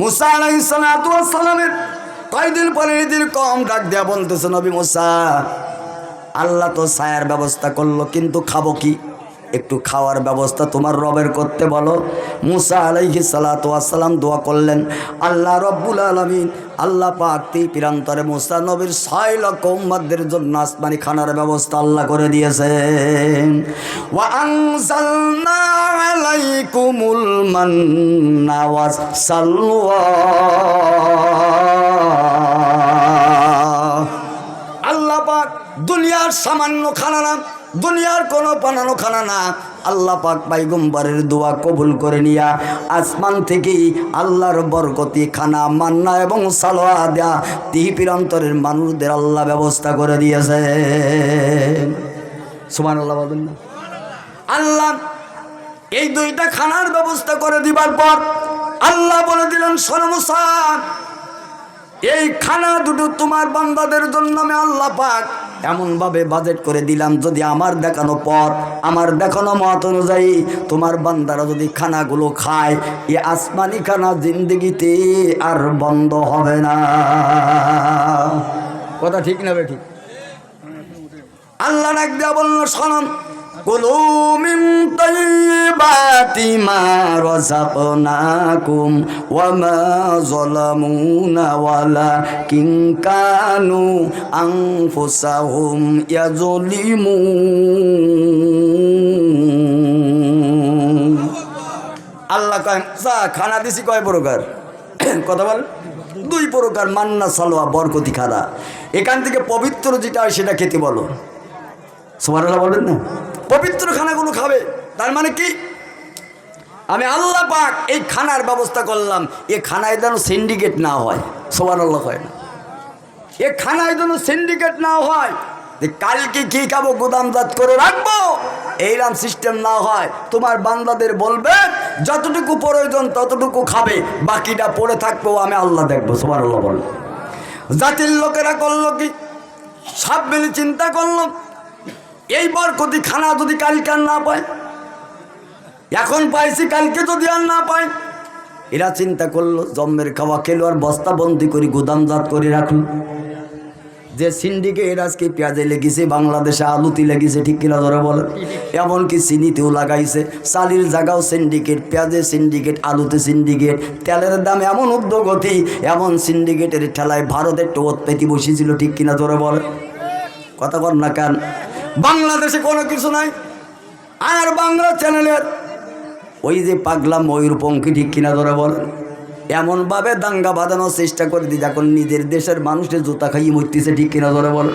মুসা আলাইহিস সালাতু ওয়াস সালামের কয়দিন পরে এদের কওম ডাক দেয়া বলতেছে, নবী মুসা, আল্লাহ তো ছায়ার ব্যবস্থা করলো, কিন্তু খাবো কি? একটু খাওয়ার ব্যবস্থা তোমার রবের করতে বলো। মুসা আলাইহিস সালাতু ওয়াস সালাম দোয়া করলেন। আল্লাহ রব্বুল আলামিন আল্লাহ পাক প্রান্তরে মুসা নবীর 6 লক্ষ উম্মতদের জন্য আসমানি খানার ব্যবস্থা আল্লাহ করে দিয়েছেন। ওয়া আনজালনা আলাইকুমুল মান্না ওয়াস সালওয়া। দুনিয়ার সামান্য খানা না, দুনিয়ার কোনো বানানো খানা না। আল্লাহ পাক পয়গম্বরের দোয়া কবুল করে নিয়া আসমান থেকে আল্লাহর বরকতি খানা, মান্না এবং সালোয়া দেয়া তিহিপির অন্তরের মানুষদের আল্লাহ ব্যবস্থা করে দিয়েছে। সুবহানাল্লাহ বলবেন না? আল্লাহ এই দুইটা খানার ব্যবস্থা করে দিবার পর আল্লাহ বলে দিলেন, শোনো মুসা, এই খানা দুটো তোমার বান্দাদের জন্য আমি আল্লাহ পাক এমনভাবে বাজেট করে দিলাম, যদি আমার দেখানো পথ, আমার দেখানো মত অনুযায়ী তোমার বান্দারা যদি খানাগুলো খায়, এই আসমানি খানা জিন্দগিতে আর বন্ধ হবে না। কথা ঠিক না বে ঠিক? আল্লাহ ডাক দেয়া বলল, শোনো, কুলু মিন তাইয়্যিবাতি মা রাযাকনাকুম ওয়া মা যালামুনা ওয়ালাকিন কানু আনফুসাহুম ইয়াযলিমুন। আল্লাহ কয়, খানা দিছি কয় প্রকার? কথা বল, দুই প্রকার, মান্না সালোয়া, বরকতি খানা। এখান থেকে পবিত্র যেটা হয় সেটা খেতে বলো। সুবহানাল্লাহ বলেন না? পবিত্র খানাগুলো খাবে। তার মানে কি, আমি আল্লাহ পাক এই খানার ব্যবস্থা করলাম, এ খানায় যেন সিন্ডিকেট না হয়। সুবহানাল্লাহ হয় না? এ খানায় যেন সিন্ডিকেট না হয়, যে কালকে কি খাবো গুদামজাত করে রাখবো, এইরকম সিস্টেম না হয়। তোমার বান্দাদের বলবে যতটুকু প্রয়োজন ততটুকু খাবে, বাকিটা পড়ে থাকবেও আমি আল্লাহ দেখবো। সুবহানাল্লাহ বলেন। জাতির লোকেরা করলো কি, সব মিলে চিন্তা করলো, এই বরকতি খানা যদি কালকে আর না পায়, এখন পাইছি কালকে যদি আর না পায়, এরা চিন্তা করলো জম্মের খাওয়া খেলো আর বস্তা বন্দি করে গুদামজাত করে রাখলো। যে সিন্ডিকেট আজকে পেঁয়াজে লেগেছে, বাংলাদেশে আলুতে লেগেছে, ঠিক কিনা ধরে বলেন? এমনকি চিনিতেও লাগাইছে, চালির জায়গাও সিন্ডিকেট, পেঁয়াজে সিন্ডিকেট, আলুতে সিন্ডিকেট, তেলের দাম এমন ঊর্ধ্বগতি, এমন সিন্ডিকেটের ঠেলায় ভারতের টোত পেতে বসেছিল, ঠিক কিনা ধরে বলেন? কথা বল না কেন? বাংলাদেশে কোনো কিছু নাই। আর বাংলা চ্যানেলের ওই যে পাগলা ময়ূরপঙ্খী, ঠিক কিনা ধরে বলেন, এমনভাবে দাঙ্গা বাঁধানোর চেষ্টা করে দিই যখন নিজের দেশের মানুষের জুতা খাইয়ে মরতেছে, ঠিক কিনা ধরে বলেন?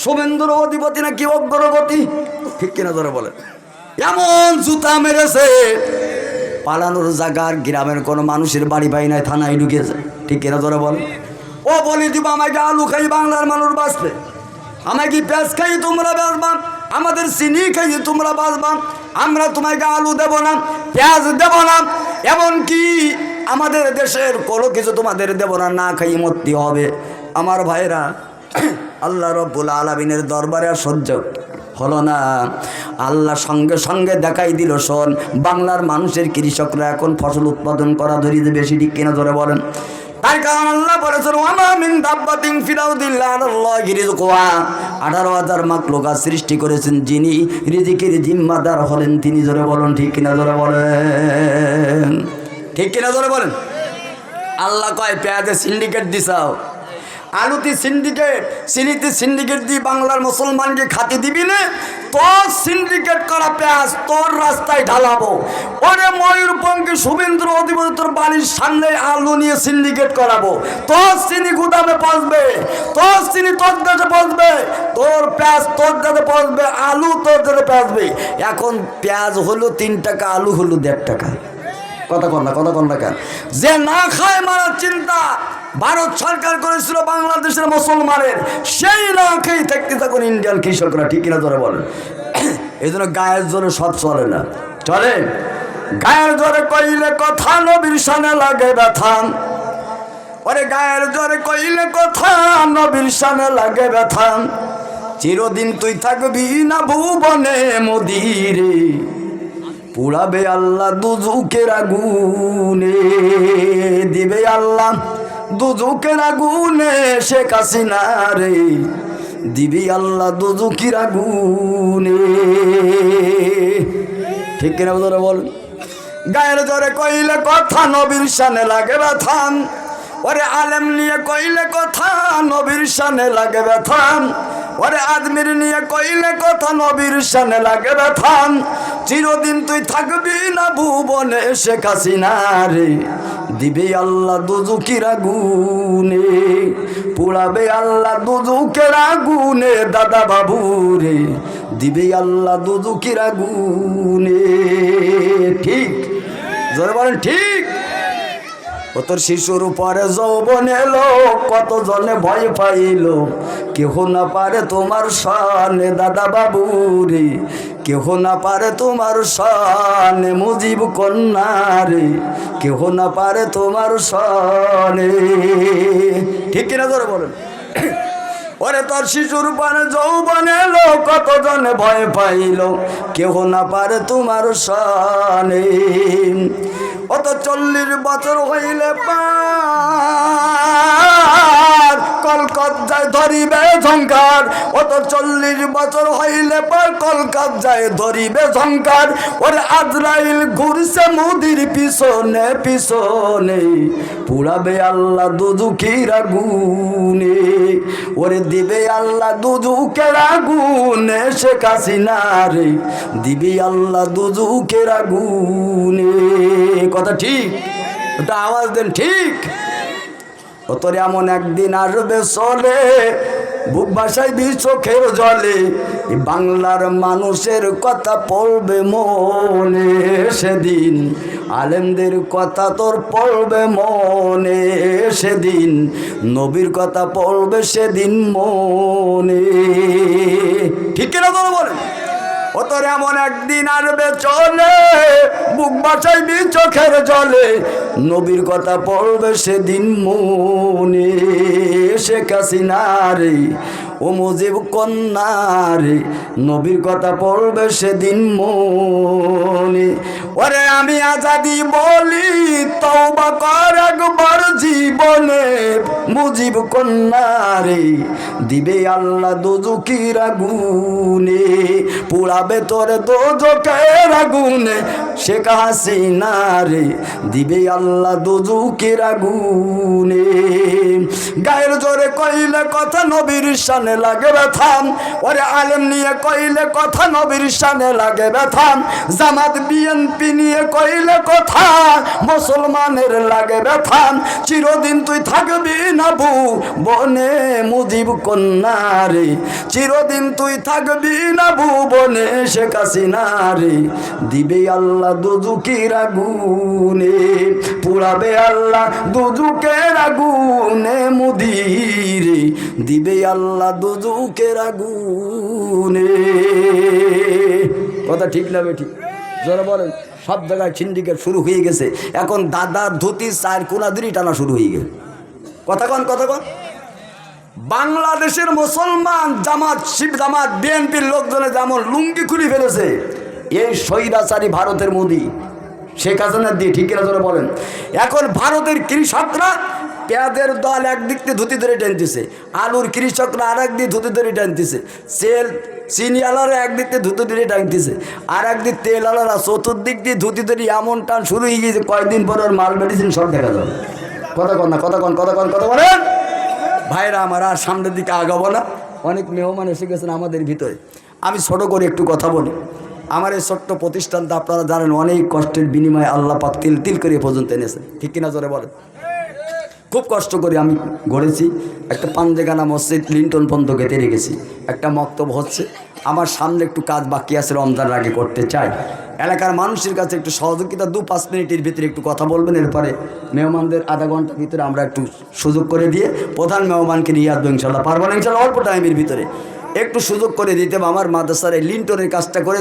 শুভেন্দুর অধিপতি না কি অগ্রগতি, ঠিক কিনা ধরে বলেন? এমন জুতা মেরেছে, পালানোর জায়গার গ্রামের কোনো মানুষের বাড়ি বাড়ি নাই, থানায় ঢুকেছে, ঠিক কিনা ধরে বলেন? ও বলি দিব আমাকে আলু খাই বাংলার মানুষ বাঁচবে, আমাকে পেঁয়াজ খাই তোমরা বাঁচবা, আমাদের চিনি খাই তোমরা বাঁচবা, আমরা তোমাকে আলু দেব না, পেঁয়াজ দেব না, এমনকি আমাদের দেশের কোনো কিছু তোমাদের দেব না, না খাই মরতে হবে। আমার ভাইরা, আল্লাহ রব্বুল আলামিনের দরবারে আর সহ্য হলো না। আল্লাহ সঙ্গে সঙ্গে দেখাই দিল, শোন, বাংলার মানুষের কৃষকরা এখন ফসল উৎপাদন করা ধরিয়ে বেশি, ঠিক কিনা ধরে বলেন? তার কারণ আল্লাহ বলেছেন, ওয়ামা মিন দাব্বাতিন ফিল আরদি ইল্লা আলাল্লাহি রিজকুহা। 18,000 মাখলুকাত সৃষ্টি করেছেন যিনি, রিজিকের জিম্মাদার হলেন তিনি। জোরে বলেন, ঠিক কিনা জোরে বলেন? ঠিক কিনা জোরে বলেন? আল্লাহ কয় পেঁয়াজে সিন্ডিকেট দিছাও, আলুতে সিন্ডিকেট, চিনিতে সিন্ডিকেট দিয়ে বাংলার মুসলমানকে খাতে দিবি না, তোর সিন্ডিকেট করা পেঁয়াজ তোর রাস্তায় ঢালাবো। ওরে ময়ূরপঙ্খী শুভেন্দু অধিপতি, তোর বাড়ির সামনে আলু নিয়ে সিন্ডিকেট করাবো, তোর চিনি গুদামে পৌঁছবে, তোর চিনি তোর দেশে পৌঁছবে, তোর পেঁয়াজ তোর দেশে পৌঁছবে, আলু তোর দেশে পৌঁছবে। এখন পেঁয়াজ হলো 3 টাকা, আলু হলো 1.5 টাকা। কথা কন না, কথা কন না কেন? যে না খায় মারার চিন্তা ভারত সরকার করেছিল বাংলাদেশের মুসলমানের, সেই না খেয়ে থাকতে তখন ইন্ডিয়ান কৃষকরা, ঠিক কিনা ধরে বলেন? এই জন্য গায়ের জোরে সব চলে না, চলে গায়ের জোরে কইলে কথা নবীর শানে লাগে ব্যথা। ওরে গায়ের জোরে কইলে কথা নবীর শানে লাগে ব্যথা। চিরদিন তুই থাকবি না ভুবনে মদিরে, পুড়াবে আল্লাহ দুজুকের আগুনে, দিবে আল্লাহ দুজুকের আগুনে শেখ হাসিনা রে, দিবি আল্লাহ দুজুকের আগুনে, ঠিক কিনা ধরে বল? গায়ের জোরে কইলে কথা নবীর শানে লাগে ব্যথা। ওরে আলেম নিয়ে কইলে কথা নবীর শানে লাগে ব্যথা। ওরে আদমির নিয়ে কইলে কথা নবীর শানে লাগে ব্যথা। চিরদিন তুই থাকবি না ভুবনে শেখ হাসিনা রে, দিবে আল্লাহ দুজুকের আগুনে, পোড়াবে আল্লাহ দুজুকের আগুনে দাদা বাবু রে, দিবে আল্লাহ দুজুকের আগুনে। ঠিক জোরে বলেন ঠিক। ও তোর শিশুর উপরে যৌবন এলো, কত জনে ভয় পাইল, কেহ না পারে তোমার শানে দাদা বাবু রে, কেহ না পারে তোমার শানে মুজিব কন্যা রে, কেহ না পারে তোমার শানে। ঠিক কিনা ধরে বলেন। ওরে তোর শিশুর পানে যৌবন এলো, কত জনে ভয় পাইল, কেহ না পারে তোমার শানে। অত 40 বছর হইলে পার কলকাতায় ধরিবে ঝংকার, অত 40 বছর হইলে পার কলকাতায় ধরিবে ঝংকার। ওরে আজরাইল ঘুরছে মুদির পিছনে পিছনে, পুড়াবে আল্লাহ দুজুকের আগুনে, ওরে দিবে আল্লাহ দুজুকের আগুনে শেখ হাসিনা রে, দিবে আল্লাহ দুজুকের আগুনে। কথা ঠিক, ওটা আওয়াজ দেন ঠিক। ও তোর এমন একদিন আসবে চলে, বুক ভাসায় চোখের জলে, বাংলার মানুষের কথা পড়বে মনে সেদিন, আলেমদের কথা তোর পড়বে মনে সেদিন, নবীর কথা পড়বে সেদিন মনে। ঠিক কিনা তোর বলে। ও তোর এমন একদিন আসবে চলে, বুক বাঁচাইবি চোখের জলে, নবীর কথা পড়বে সেদিন মনে। শেখ হাসিনা রে, ও মুজিব কন্যা রে, নবীর কথা পড়বে সেদিন মনে। ওরে আমি আজাদি বলি, তওবা কর একবার জীবনে, মুজিব কন্যা রে, দিবে আল্লাহ দুজুকের আগুনে, পোড়াবে তোর দুজকের আগুনে শেখ হাসিনা রে, দিবে আল্লাহ দুজকের আগুনে। গায়ের জোরে কইলে কথা নবীর শানে লাগে ব্যথা, ওরে আলেম নিয়ে কইলে কথা নবীর শানে লাগে ব্যথা, জামাত বিএনপি নিয়ে কইলে কথা মুসলমানের লাগে ব্যথা। চিরদিন তুই থাকবি না ভুবনে মুজিব কন্যা রে, চিরদিন তুই থাকবি না ভুবনে শেখ হাসিনা রে, দিবে আল্লাহ দুজকের আগুনে, পুড়াবে আল্লাহ দুজকের আগুনে মুদিরে, দিবে আল্লাহ দুজকের আগুনে। কথা ঠিক না বেঠিক যারা বলেন। সব জায়গায় সিন্ডিকেট শুরু হয়ে গেছে এখন, দাদার ধুতি 4 কোনা দিনই টানা শুরু হয়ে গেছে। কথা কন কথা কন। বাংলাদেশের মুসলমান জামাত শিব জামাত বিএনপির লোকজনে যেমন লুঙ্গি খুলে ফেলেছে, এই স্বৈরাচারী ভারতের মোদি শেখ হাসিনা দিয়ে। ঠিক কিনা যারা বলেন। এখন ভারতের কৃষকরা পেঁয়াজের দল একদিক দিয়ে ধুতি ধরে টানতেছে, আলুর কৃষকরা আর একদিক ধুতি ধরে টানতেছে, চিনি আলারা একদিক দিয়ে ধুতি ধরে টানতেছে, আর একদিক তেল আলারা চতুর্দিক দিয়ে ধুতি ধরে এমন টান শুরু হয়ে গিয়েছে, কয়েকদিন পর ওর মাল মেডিসিন সব দেখা যাবে। কথা কন না কথা কন কথা কন কথা বলেন। ভাইরা আমার আর সামনের দিকে আগাবো না, অনেক মেহমান এসে গেছেন আমাদের ভিতরে। আমি ছোটো করে একটু কথা বলি। আমার এই ছোট্ট প্রতিষ্ঠানটা আপনারা জানেন অনেক কষ্টের বিনিময়ে আল্লাহ পাক তিল তিল করে পর্যন্ত এনেছেন। ঠিক কিনা জোরে বলেন। খুব কষ্ট করে আমি গড়েছি। একটা পাঞ্জেগানা মসজিদ লিন্টন পর্যন্ত গেতে রেখেছি, একটা মক্তব হচ্ছে। আমার সামনে একটু কাজ বাকি আছে, রমজানের আগে করতে চাই। এলাকার মানুষের কাছে একটু সহযোগিতা 2-5 মিনিটের ভিতরে একটু কথা বলবেন। এরপরে মেহমানদের আধা ঘন্টার ভিতরে আমরা একটু সুযোগ করে দিয়ে প্রধান মেহমানকে নিয়ে আসবো ইনশাল্লাহ। পারবো না ইনশাল্লাহ, অল্প টাইমের ভিতরে একটু সুযোগ করে দিতে হবে। আমার মাদ্রাসার এই লিন্টনের কাজটা করে